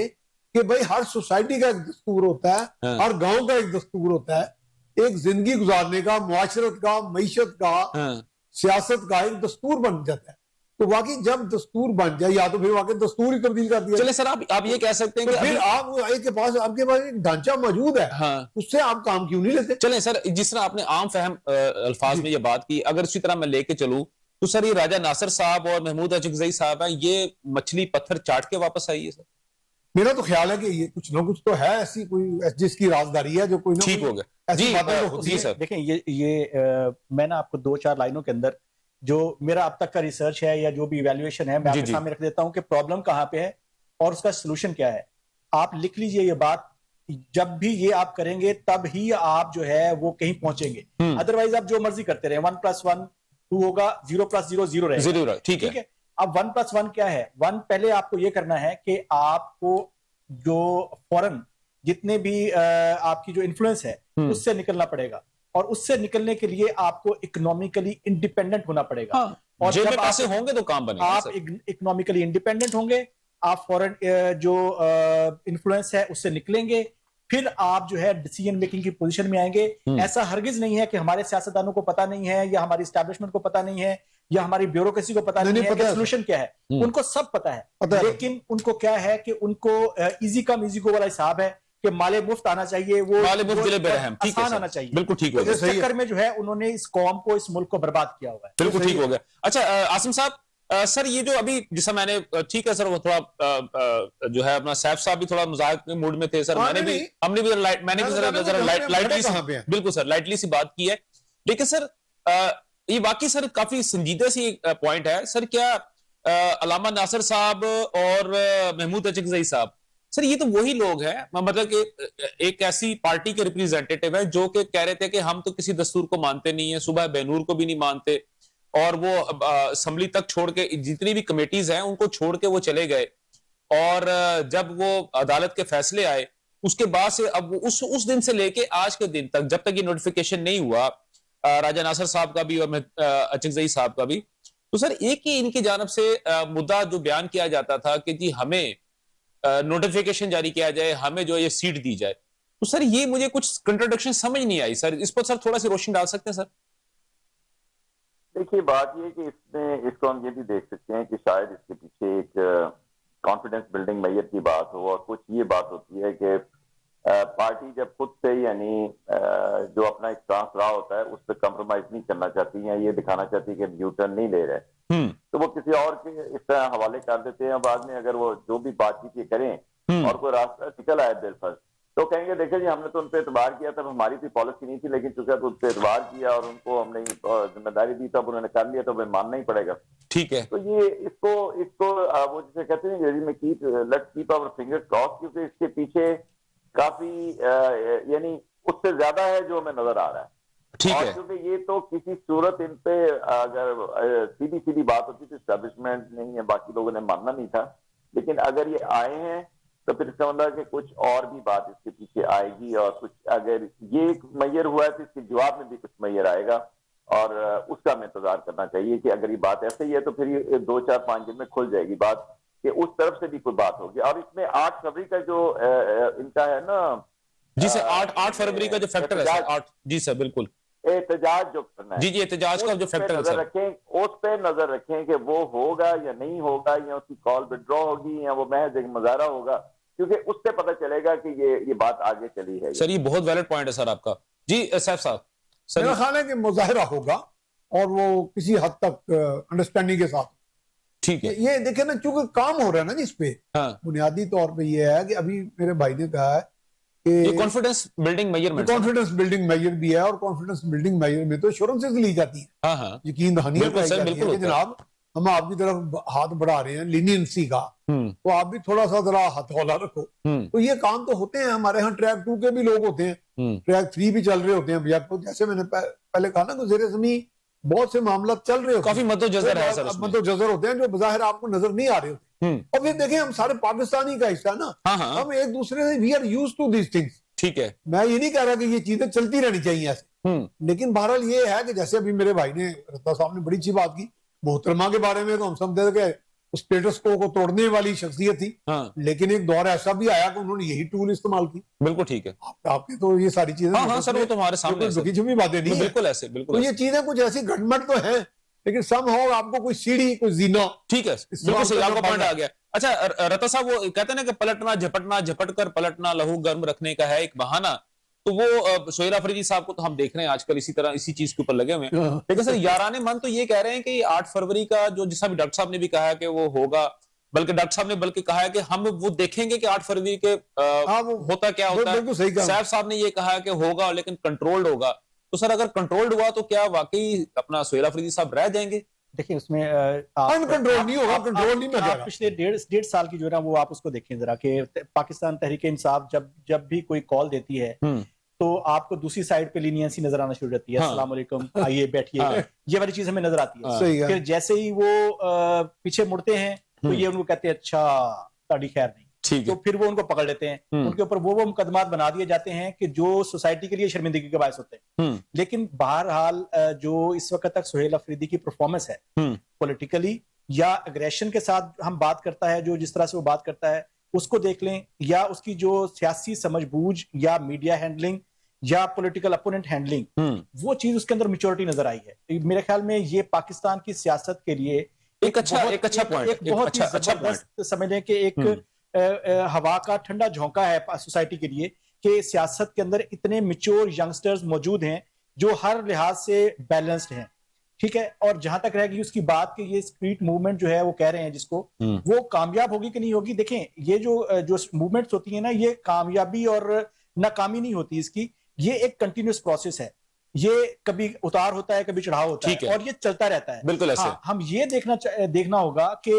कि भाई हर सोसाइटी का एक दस्तूर होता है, हर गांव का एक दस्तूर होता है, एक जिंदगी गुजारने का, मुआशरत का, मईशत का, सियासत का एक दस्तूर बन जाता है। तो वाकई जब दस्तूर बन जाए या तो फिर वाकई दस्तूर ही तब्दील कर दिया। चले सर आप ये कह सकते हैं तो कि फिर आपके पास एक ढांचा मौजूद है, हाँ, उससे आप काम क्यों नहीं लेते? चले सर, जिस तरह आपने आम फहम अल्फाज में ये बात की, अगर इसी तरह मैं लेके चलूं तो सर ये राजा नासिर साहब और महमूद अचकजई साहब हैं, ये मछली पत्थर चाट के वापस आई है सर? मेरा तो ख्याल है कि ये कुछ ना कुछ तो है ऐसी कोई जिसकी राजदारी है जो कोई ना ठीक हो गया ऐसी बातें तो होती जी है। सर देखें मैं ना आपको 2-4 लाइनों के अंदर जो मेरा अब तक का रिसर्च है या जो भी इवैल्यूएशन है मैं आपके सामने रख देता हूं कि प्रॉब्लम कहां पे है और उसका सोल्यूशन क्या है। आप लिख लीजिए ये बात, जब भी ये आप करेंगे तब ही आप जो है वो कहीं पहुंचेंगे, अदरवाइज आप जो मर्जी करते रहे, 1+1 2 होगा, 0+0 0 रहेगा। ठीक है। अब 1+1 क्या है? 1 पहले आपको ये करना है कि आपको जो फॉरेन जितने भी आपकी जो इन्फ्लुएंस है उससे निकलना पड़ेगा, और उससे निकलने के लिए आपको इकोनॉमिकली इंडिपेंडेंट होना पड़ेगा। हाँ, और जेब में जब पैसे होंगे तो काम बनेगा। आप इकोनॉमिकली इंडिपेंडेंट होंगे, आप फॉरेन जो इन्फ्लुएंस है उससे निकलेंगे, फिर आप जो है डिसीजन मेकिंग की पोजीशन में आएंगे। ऐसा हरगिज नहीं है कि हमारे सियासतदानों को पता नहीं है या हमारी एस्टैब्लिशमेंट को पता नहीं है या हमारी ब्यूरोक्रेसी को पता नहीं है कि सोल्यूशन क्या है। उनको सब पता है, लेकिन उनको क्या है कि उनको इजी कम इजी गो वाला हिसाब है कि माले मुफ्त आना चाहिए, वो माले मुफ्त दिले बेरहम, ठीक है आसान आना चाहिए। बिल्कुल ठीक हो गया। इस चक्कर में जो है उन्होंने इस कौम को, इस मुल्क को बर्बाद किया हुआ है। बिल्कुल ठीक हो गया। अच्छा आसिम साहब, सर ये जो अभी जिसका मैंने, ठीक है सर, वो थोड़ा जो है अपना सैफ साहब भी थोड़ा मजाक के मूड में थे सर, हमने भी बिल्कुल सर लाइटली सी बात की है, लेकिन सर ये वाकई सर काफी संजीदा सी पॉइंट है सर। क्या अल्लामा नासिर साहब और महमूद अचकजई साहब, सर ये तो वही लोग हैं, मतलब कि एक ऐसी पार्टी के रिप्रेजेंटेटिव है जो कि कह रहे थे कि हम तो किसी दस्तूर को मानते नहीं है, सुबह बेनूर को भी नहीं मानते, और वो असेंबली तक छोड़ के जितनी भी कमेटीज हैं उनको छोड़ के वो चले गए, और जब वो अदालत के फैसले आए उसके बाद से अब उस दिन से लेके आज के दिन तक, जब तक ये नोटिफिकेशन नहीं हुआ राजा नासिर साहब का भी और अचकजई साहब का भी, तो सर एक ही इनकी जानब से मुद्दा जो बयान किया जाता था कि जी हमें नोटिफिकेशन जारी किया जाए, हमें जो ये सीट दी जाए। तो सर ये मुझे कुछ कंट्राडिक्शन समझ नहीं आई सर, इस पर सर थोड़ा सी रोशनी डाल सकते हैं सर? देखिए बात ये कि इसको हम ये भी देख सकते हैं कि शायद इसके पीछे एक कॉन्फिडेंस बिल्डिंग मेजर की बात हो, और कुछ ये बात होती है कि पार्टी जब खुद से यानी जो अपना एक स्टांस रहा होता है उस पर कॉम्प्रोमाइज नहीं करना चाहती है, ये दिखाना चाहती है कि न्यूटन नहीं ले रहे, तो वो किसी और के इस तरह हवाले कर देते हैं। बाद में अगर वो जो भी बातचीत ये करें और कोई रास्ता निकल आए बिलफर्ज, तो कहेंगे देखिए जी हमने तो उन पर एतबार किया, तब हमारी कोई पॉलिसी नहीं थी, लेकिन चूंकि उन पर एतबार किया और उनको हमने जिम्मेदारी दी तब उन्होंने कर लिया, तो हमें मानना ही पड़ेगा। ठीक है। तो ये इसको वो जिसे कहते हैं अंग्रेजी में let's keep our fingers crossed, क्योंकि इसके पीछे काफी यानी उससे ज्यादा है जो हमें नजर आ रहा है। ठीक और है। क्योंकि ये तो किसी सूरत इन पे अगर सीधी बात होती तो एस्टैब्लिशमेंट नहीं है, बाकी लोगों ने मानना नहीं था, लेकिन अगर ये आए हैं तो फिर इसका मतलब कि कुछ और भी बात इसके पीछे आएगी, और कुछ अगर ये मैयर हुआ है तो इसके जवाब में भी कुछ मैयर आएगा, और उसका हमें इंतजार करना चाहिए कि अगर ये बात ऐसे ही है तो फिर ये 2-4-5 दिन में खुल जाएगी बात कि उस तरफ से भी कोई बात होगी। और इसमें 8 फरवरी का जो इनका है ना जी सर, 8 फरवरी का जो फैक्टर है सर, 8 जी सर बिल्कुल एहतजाज जो करना है, जी एहतजाज का जो फैक्टर है सर, उस पे नजर रखें कि वो होगा या नहीं होगा, या उसकी कॉल विड्रॉ होगी या वो महज एक मुजाहरा होगा, क्योंकि उससे पता चलेगा कि ये बात आगे चली है। सर ये बहुत वैलिड पॉइंट है सर आपका। जी सैफ साहब, मेरा ख्याल है कि मुजाहिरा होगा और वो किसी हद तक अंडरस्टैंडिंग के साथ। ठीक है। ये देखे ना, चूंकि काम हो रहा है ना जिस पे, हाँ। बुनियादी तौर पे ये है कि अभी मेरे भाई ने कहा है कि confidence building measurement, confidence building measure भी है, और कॉन्फिडेंस बिल्डिंग मेजर में तो एश्योरेंसेस ली जाती है, हाँ हाँ यकीन दहानियां कराई जाती है कि जनाब हम आपकी तरफ हाथ बढ़ा रहे हैं लीनियंसी का, तो आप भी थोड़ा सा जरा हथौला रखो। तो ये काम तो होते हैं हमारे यहाँ। ट्रैक 2 के भी लोग होते हैं, ट्रैक 3 भी चल रहे होते हैं, जैसे मैंने पहले कहा ना, ज़ेर ज़मीन बहुत से मामला चल रहे होते हैं, काफी मद्दोजज़र है सर, मद्दोजज़र होते हैं जो बज़ाहिर आपको नजर नहीं आ रहे होते, और फिर देखें हम सारे पाकिस्तानी का हिस्सा ना, हम एक दूसरे से we are used to this things. ठीक है, मैं ये नहीं कह रहा कि ये चीजें चलती रहनी चाहिए ऐसे, लेकिन बहरहाल ये है कि जैसे अभी मेरे भाई ने, रत्ता साहब ने बड़ी अच्छी बात की मोहतरमा के बारे में, तो हम समझते थे कि स्टेटस को तोड़ने वाली शख्सियत थी, लेकिन एक दौर ऐसा भी आया कि उन्होंने यही टूल इस्तेमाल की। बिल्कुल ठीक है, आपके तो ये सारी चीजें सर वो तुम्हारे सामने दुखी छुपी बातें नहीं है, बिल्कुल ऐसे, बिल्कुल तो ये चीजें कुछ ऐसी घटमट तो है, लेकिन समहाउ आपको कोई सीढ़ी, कोई जीना। ठीक है, बिल्कुल सही, आपका पॉइंट आ गया। अच्छा रत्ता साहब, वो कहते हैं ना कि पलटना झपटना, झपट कर पलटना लहू गर्म रखने का है एक बहाना, तो वो सोहेल अफरीदी साहब को तो हम देख रहे हैं आजकल इसी तरह इसी चीज के ऊपर लगे हुए हैं। लेकिन सर याराने मन तो ये कह रहे हैं कि 8 फरवरी का जो, जिस भी डॉक्टर साहब ने भी कहा है कि वो होगा, बल्कि डॉक्टर साहब ने बल्कि कहा है कि हम वो देखेंगे कि 8 फरवरी के वो होता क्या होता है। सैफ साहब ने ये कहा कि होगा लेकिन कंट्रोल्ड होगा। तो सर अगर कंट्रोल्ड हुआ तो क्या वाकई अपना सोहेल अफरीदी साहब रह जाएंगे? देखिए उसमें अनकंट्रोल नहीं होगा, कंट्रोल नहीं, मैं कह रहा। पिछले डेढ़ साल की जो है ना वो आप उसको देखें जरा, कि पाकिस्तान तहरीक इंसाफ जब भी कोई कॉल देती है तो आपको दूसरी साइड पे लीनियंसी नजर आना शुरू हो जाती है। अस्सलाम वालेकुम, आइए बैठिए, ये वाली चीज हमें नजर आती है। फिर जैसे ही वो पीछे मुड़ते हैं तो ये उनको कहते हैं अच्छा ताड़ी खैर नहीं, तो फिर वो उनको पकड़ लेते हैं, उनके ऊपर वो मुकदमात बना दिए जाते हैं कि जो सोसाइटी के लिए शर्मिंदगी का बायस होते हैं। लेकिन बहरहाल जो इस वक्त तक सोहेल अफरीदी की परफॉर्मेंस है पॉलिटिकली या एग्रेशन के साथ हम बात करता है, जो जिस तरह से वो बात करता है उसको देख लें, या उसकी जो सियासी समझबूझ या मीडिया हैंडलिंग या पॉलिटिकल अपोनेंट हैंडलिंग, वो चीज उसके अंदर मैच्योरिटी नजर आई है। मेरे ख्याल में ये पाकिस्तान की सियासत के लिए एक अच्छा पॉइंट, एक बहुत ही जबरदस्त समझ लें कि एक हवा का ठंडा झोंका है सोसाइटी के लिए, कि सियासत के अंदर इतने मैच्योर यंगस्टर्स मौजूद हैं जो हर लिहाज से बैलेंस्ड हैं। ठीक है, और जहां तक रहेगी उसकी बात कि ये स्ट्रीट मूवमेंट जो है वो कह रहे हैं जिसको, वो कामयाब होगी कि नहीं होगी। देखें ये जो मूवमेंट्स होती है ना, ये कामयाबी और नाकामी नहीं होती इसकी, ये एक कंटिन्यूस प्रोसेस है। ये कभी उतार होता है, कभी चढ़ाव होता है, और ये चलता रहता है। बिल्कुल ऐसे। हम ये देखना होगा कि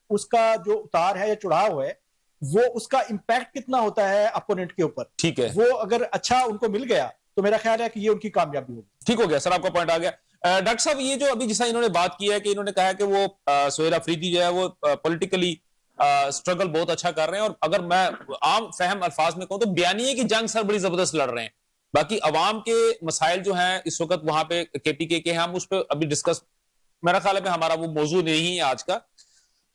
उसका जो उतार है या चढ़ाव है वो उसका इंपैक्ट कितना होता है अपोनेंट के ऊपर। ठीक है, वो अगर अच्छा उनको मिल गया तो मेरा ख्याल है कि ये उनकी कामयाबी होगी। ठीक हो गया सर, आपका पॉइंट आ गया। डॉक्टर साहब ये जो अभी जैसा इन्होंने बात की है कि इन्होंने कहा है कि वो सोहेल अफरीदी जो है वो पॉलिटिकली स्ट्रगल बहुत अच्छा कर रहे हैं, और अगर मैं आम फहम अल्फाज में कहूं तो बयानिए की जंग सर बड़ी जबरदस्त लड़ रहे हैं। बाकी अवाम के मसाइल जो हैं इस वक्त वहां पे केपीके के हैं, हम उस पर अभी डिस्कस, मेरा ख्याल है कि हमारा वो मौजूद नहीं है आज का।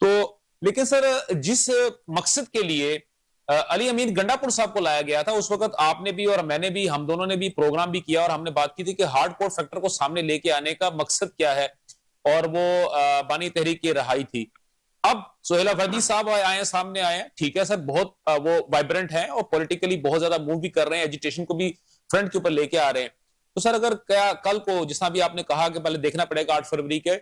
तो लेकिन सर जिस मकसद के लिए अली अमीन गंडापुर साहब को लाया गया था, उस वक्त आपने भी और मैंने भी, हम दोनों ने भी प्रोग्राम भी किया और हमने बात की थी कि हार्डकोर फैक्टर को सामने लेके आने का मकसद क्या है, और वो बानी तहरीक की रहाई थी। अब सोहेल अफरीदी साहब आए सामने आए हैं, ठीक है सर, बहुत वो वाइब्रेंट हैं और पॉलिटिकली बहुत ज्यादा मूव भी कर रहे हैं, एजुटेशन को भी फ्रंट के ऊपर लेके आ रहे हैं। तो सर अगर क्या कल को, जिस भी आपने कहा कि पहले देखना पड़ेगा 8 फरवरी के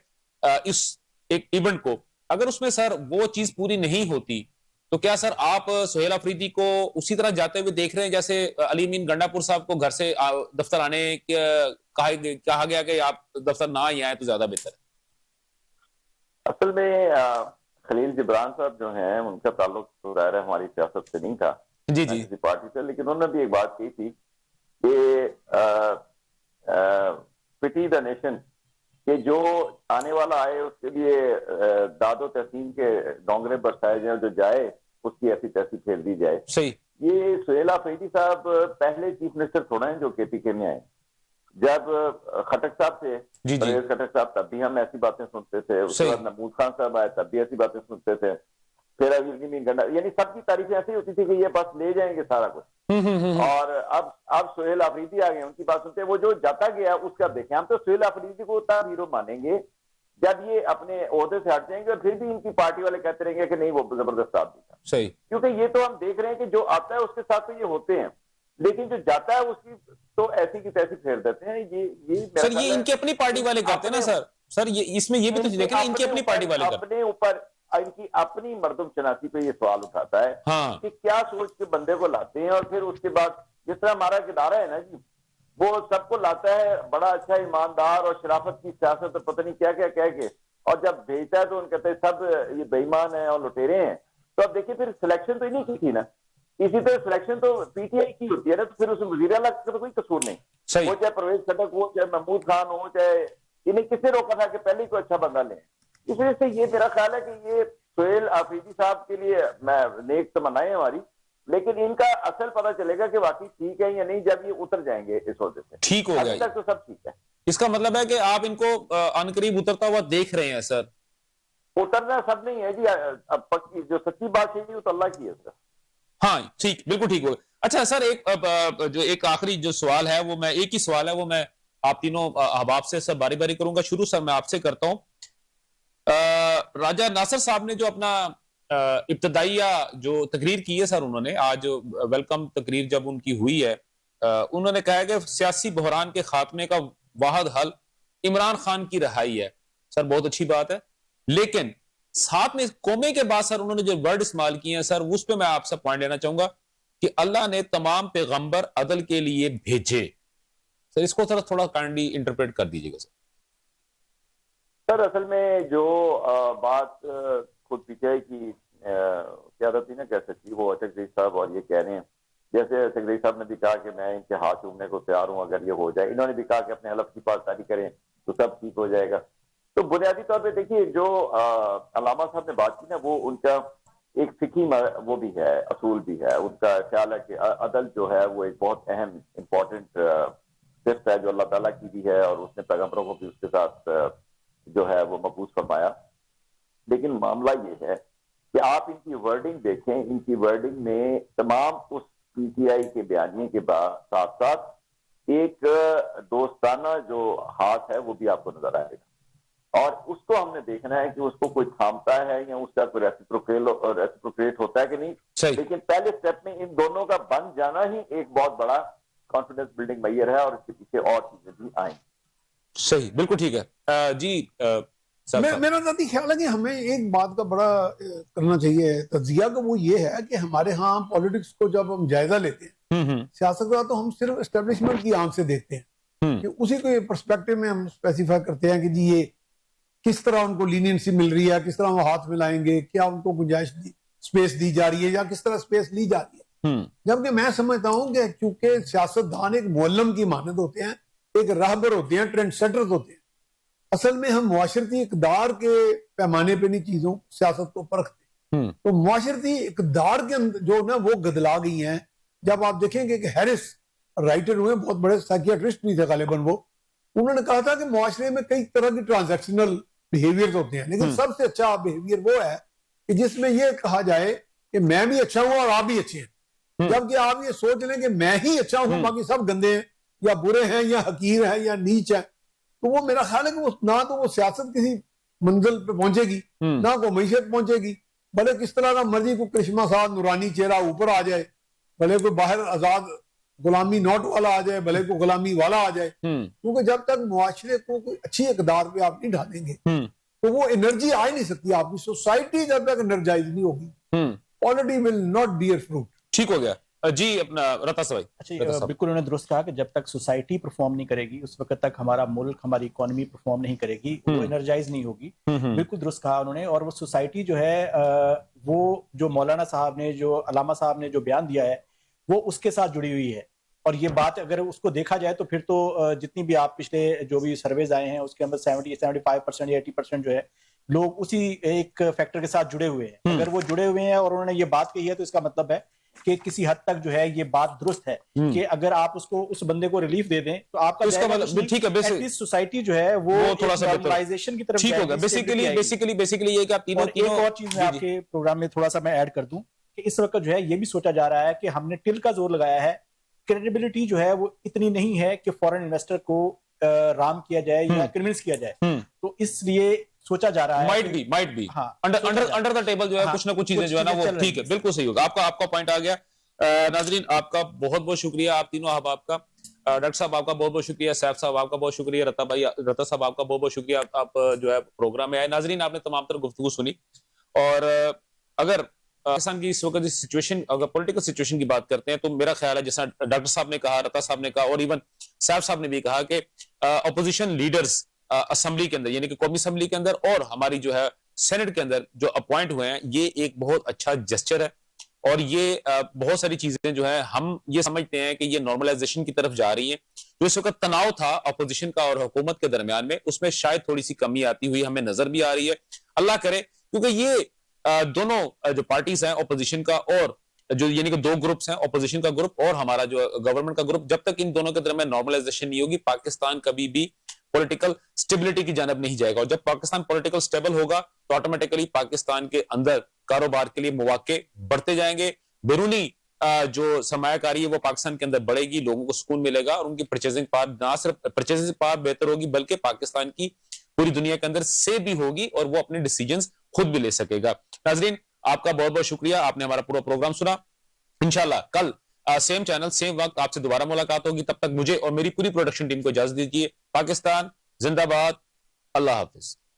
इस एक इवेंट को, अगर उसमें सर वो चीज पूरी नहीं होती तो क्या सर आप सोहेल अफरीदी को उसी तरह जाते हुए देख रहे हैं जैसे अली अमीन गंडापुर साहब को घर से दफ्तर आने कहा गया कि आप दफ्तर ना ही आए तो ज्यादा बेहतर है? असल में खलील जिब्रान साहब जो हैं उनका ताल्लुक तो ज़ाहिर है हमारी सियासत से नहीं था, जी किसी पार्टी से, लेकिन उन्होंने भी एक बात की थी कि पिटी द नेशन, कि जो आने वाला आए उसके लिए दादो तहसीन के डोंगरे बरसाए जाए, जो जाए उसकी ऐसी तैसी फेर दी जाए। सही। ये सोहेल अफरीदी साहब पहले चीफ मिनिस्टर थोड़ा है जो केपीके में आए। जब खटक साहब थे, परवेज खटक साहब, तब भी हम ऐसी बातें सुनते थे। उसके बाद महमूद खान साहब आए, तब भी ऐसी बातें सुनते थे। फिर यानी सबकी तारीफें ऐसी होती थी कि ये बस ले जाएंगे सारा कुछ। और अब सोहेल अफरीदी आ गए, उनकी बात सुनते हैं। वो जो जाता गया उसका देखें, हम तो सोहेल अफरीदी को तब हीरो मानेंगे जब ये अपने ओहदे से हट जाएंगे, और फिर भी इनकी पार्टी वाले कहते रहेंगे कि नहीं वो जबरदस्त आदमी था। सही। क्योंकि ये तो हम देख रहे हैं कि जो आता है उसके साथ तो ये होते हैं, लेकिन जो जाता है उसकी तो ऐसी की तैसी फेर देते हैं। ये सर ये इनकी अपनी पार्टी वाले करते हैं ना सर ये इसमें ये भी तो देखें, इनकी अपनी पार्टी वाले अपने ऊपर इनकी अपनी मर्दम शनासी पे ये सवाल उठाता है कि क्या सोच के बंदे को लाते हैं, और फिर उसके बाद जिस तरह हमारा किदारा है ना जी, वो सबको लाता है बड़ा अच्छा ईमानदार और शराफत की सियासत और पता नहीं क्या क्या कह के, और जब भेजता है तो उन कहते हैं सब ये बेईमान है और लुटेरे हैं। तो अब देखिए फिर सिलेक्शन तो इन्हीं की थी ना, इसी तरह सिलेक्शन तो पीटीआई की होती है ना, तो फिर उसमें वजीर आला का तो कोई कसूर नहीं। वो चाहे परवेज खटक हो, चाहे महमूद खान हो, चाहे इन्हें किसने रोका था कि पहले कोई अच्छा बंदा लें। इस वजह से ये मेरा ख्याल है कि ये सुहेल आफरीदी साहब के लिए मैं नेक तमन्नाएं हमारी, लेकिन इनका असल पता चलेगा कि वाकई ठीक है या नहीं जब ये उतर जाएंगे इस ओहदे से। ठीक हो अभी गया, तक तो सब ठीक है। इसका मतलब है कि आप इनको अनकरीब उतरता हुआ देख रहे हैं सर? उतरना सब नहीं है जी, अब पक्की जो सच्ची बात है जी वो तो अल्लाह की है सर। हाँ ठीक, बिल्कुल ठीक हो। अच्छा सर, जो एक आखिरी जो सवाल है वो मैं, एक ही सवाल है वो मैं आप तीनों अहबाब से सब बारी बारी करूंगा। शुरू सर मैं आपसे करता हूं। राजा नासिर साहब ने जो अपना इब्तदाइया जो तकरीर की है सर, उन्होंने आज वेलकम तकरीर जब उनकी हुई है, उन्होंने कहा है कि सियासी बहरान के खात्मे का वाहिद हल इमरान खान की रहाई है। सर बहुत अच्छी बात है, लेकिन साथ में कौमे के बाद सर उन्होंने जो वर्ड इस्तेमाल किए हैं सर, उस पर मैं आपसे पॉइंट लेना चाहूंगा कि अल्लाह ने तमाम पैगंबर अदल के लिए भेजे। सर इसको थोड़ा काइंडली इंटरप्रेट कर दीजिएगा सर। सर असल में जो बात खुद पीछे की क्यादत ही ना कह सकती, वो सेक्रेटरी साहब और ये कह रहे हैं, जैसे सेक्रेटरी साहब ने भी कहा कि मैं इनके हाथ चूमने को तैयार हूं अगर ये हो जाए, इन्होंने भी कहा कि अपने हलफ की पासदारी करें तो सब ठीक हो जाएगा। तो बुनियादी तौर पे देखिए जो अलामा साहब ने बात की ना, वो उनका एक फिकी वो भी है, असूल भी है। उनका ख्याल है कि अदल जो है वो एक बहुत अहम इंपॉर्टेंट सिर्फ है जो अल्लाह ताला की भी है, और उसने पैगंबरों को भी उसके साथ जो है वो मबूस फरमाया। लेकिन मामला ये है कि आप इनकी वर्डिंग देखें, इनकी वर्डिंग में तमाम उस पीटीआई के बयानिए के साथ साथ एक दोस्ताना जो हाथ है वो भी आपको नजर आएगा, और उसको हमने देखना है कि उसको कोई थामता है या उसका कोई रेसिप्रोकेट होता है कि नहीं। लेकिन पहले स्टेप में इन दोनों का बन जाना ही एक बहुत बड़ा कॉन्फिडेंस बिल्डिंग मैयर है, और इसके पीछे और चीजें भी आएंगी। सही, बिल्कुल ठीक है जी। मेरा ज़ाती ख्याल है कि हमें एक बात का बड़ा करना चाहिए तज्जिया का, वो ये है कि हमारे यहाँ पॉलिटिक्स को जब हम जायजा लेते हैं, सियासत का, तो हम सिर्फ एस्टेब्लिशमेंट की आंख से देखते हैं कि उसी को पर्सपेक्टिव में हम स्पेसिफाई करते हैं कि जी ये किस तरह उनको लीनियंसी मिल रही है, किस तरह वो हाथ मिलाएंगे, क्या उनको गुंजाइश स्पेस दी जा रही है या किस तरह स्पेस ली जा रही है। जबकि मैं समझता हूं कि चूंकि सियासतदान एक मुअल्लम की मानद होते हैं, एक राहबर होते हैं, ट्रेंड सेटर्स होते हैं, असल में हम मुआशरती इकदार के पैमाने पे नहीं चीजों सियासत को परखते। तो मुआशरती इकदार के अंदर जो ना वो गदला गई हैं। जब आप देखेंगे कि हैरिस राइटर हुए, बहुत बड़े साइकियाट्रिस्ट भी थे गालिबन, वो उन्होंने कहा था कि मुआशरे में कई तरह की ट्रांजैक्शनल बिहेवियर होते हैं, लेकिन सबसे अच्छा बिहेवियर वो है कि जिसमें यह कहा जाए कि मैं भी अच्छा हूं और आप भी अच्छे हैं। जबकि आप ये सोच लें कि मैं ही अच्छा हूं, बाकी सब गंदे हैं या बुरे हैं या हकीर हैं या नीच है, तो वो मेरा ख्याल है कि वो ना तो वो सियासत किसी मंजिल पे पहुंचेगी, ना को मीशत पहुंचेगी। भले किस तरह का मर्जी को करिश्मा साथ नूरानी चेहरा ऊपर आ जाए, भले कोई बाहर आजाद गुलामी नोट वाला आ जाए, भले को गुलामी वाला आ जाए, क्योंकि जब तक मुआशरे को कोई अच्छी इकदार पे आप नहीं ढालेंगे तो वो एनर्जी आ ही नहीं सकती। आपकी सोसाइटी जब तक एनर्जाइज नहीं होगी, polity will not bear fruit. ठीक हो गया जी। अपना रता सवाई। अच्छा, बिल्कुल उन्होंने दुरुस्त कहा कि जब तक सोसाइटी परफॉर्म नहीं करेगी उस वक्त तक हमारा मुल्क, हमारी इकोनॉमी परफॉर्म नहीं करेगी, वो एनर्जाइज नहीं होगी। बिल्कुल दुरुस्त कहा उन्होंने। और वो सोसाइटी जो है वो जो मौलाना साहब ने, जो अलामा साहब ने जो बयान दिया है, वो उसके साथ जुड़ी हुई है। और ये बात अगर उसको देखा जाए तो फिर तो जितनी भी आप पिछले जो भी सर्वेज आए हैं उसके अंदर 75% या 80% जो है लोग उसी एक फैक्टर के साथ जुड़े हुए हैं। अगर वो जुड़े हुए हैं और उन्होंने ये बात कही है तो इसका मतलब है कि किसी हद तक जो है ये बात दुरुस्त है कि अगर आप उसको उस बंदे को रिलीफ दे दें तो आपका ठीक है, सोसाइटी जो है वो थोड़ा सा नॉर्मलाइजेशन की तरफ ठीक होगा। बेसिकली ये कि आप तीनों एक और चीज मैं आपके प्रोग्राम में थोड़ा सा मैं ऐड कर दूं कि इस वक्त जो है ये भी सोचा जा रहा है कि हमने टिल का जोर लगाया है, क्रेडिबिलिटी जो है वो इतनी नहीं है कि फॉरेन इन्वेस्टर को राम किया जाए या कन्विंस किया जाए, तो इसलिए सोचा जा रहा है might be under the table जो है कुछ ना कुछ चीजें जो है ना वो ठीक है, बिल्कुल सही होगा। आपका पॉइंट आ गया। नाजरीन आपका बहुत बहुत शुक्रिया, आप तीनों अहबाब का। डॉक्टर साहब आपका बहुत बहुत शुक्रिया, सैफ साहब आपका बहुत शुक्रिया, रता साहब आपका बहुत बहुत शुक्रिया, आप जो है प्रोग्राम में आए। नाजरीन आपने तमाम तरह गुफ्तगू सुनी। और अगर पाकिस्तान की इस वक्त सिचुएशन, अगर पॉलिटिकल सिचुएशन की बात करते हैं तो मेरा ख्याल है जैसा डॉक्टर साहब ने कहा, रता साहब ने कहा और इवन सैफ साहब ने भी कहा कि अपोजिशन लीडर्स असेंबली के अंदर यानी कि कौमी असेंबली के अंदर और हमारी जो है सेनेट के अंदर जो अपॉइंट हुए हैं, ये एक बहुत अच्छा जेस्चर है। और ये बहुत सारी चीजें जो है हम ये समझते हैं कि ये नॉर्मलाइजेशन की तरफ जा रही हैं। जो इस वक्त तनाव था अपोजिशन का और हुकूमत के दरमियान में, उसमें शायद थोड़ी सी कमी आती हुई हमें नजर भी आ रही है। अल्लाह करे, क्योंकि ये दोनों जो पार्टीज हैं ऑपोजिशन का और जो यानी कि दो ग्रुप्स हैं, ऑपोजिशन का ग्रुप और हमारा जो गवर्नमेंट का ग्रुप, जब तक इन दोनों के दरमियान नॉर्मलाइजेशन नहीं होगी पाकिस्तान कभी भी पॉलिटिकल स्टेबिलिटी की जानब नहीं जाएगा। और जब पाकिस्तान पॉलिटिकल स्टेबल होगा तो ऑटोमेटिकली पाकिस्तान के अंदर कारोबार के लिए मौके बढ़ते जाएंगे, बैरूनी जो सरमायाकारी है वो पाकिस्तान के अंदर बढ़ेगी, लोगों को सुकून मिलेगा और उनकी परचेजिंग पावर, ना सिर्फ परचेजिंग पावर बेहतर होगी बल्कि पाकिस्तान की पूरी दुनिया के अंदर से भी होगी और वो अपने डिसीजंस खुद भी ले सकेगा। नाजरीन, आपका बहुत बहुत शुक्रिया, आपने हमारा पूरा प्रोग्राम सुना। इंशाल्लाह कल सेम चैनल सेम वक्त आपसे दोबारा मुलाकात होगी। तब तक मुझे और मेरी पूरी प्रोडक्शन टीम को इजाजत दीजिए। पाकिस्तान जिंदाबाद, अल्लाह हाफिज।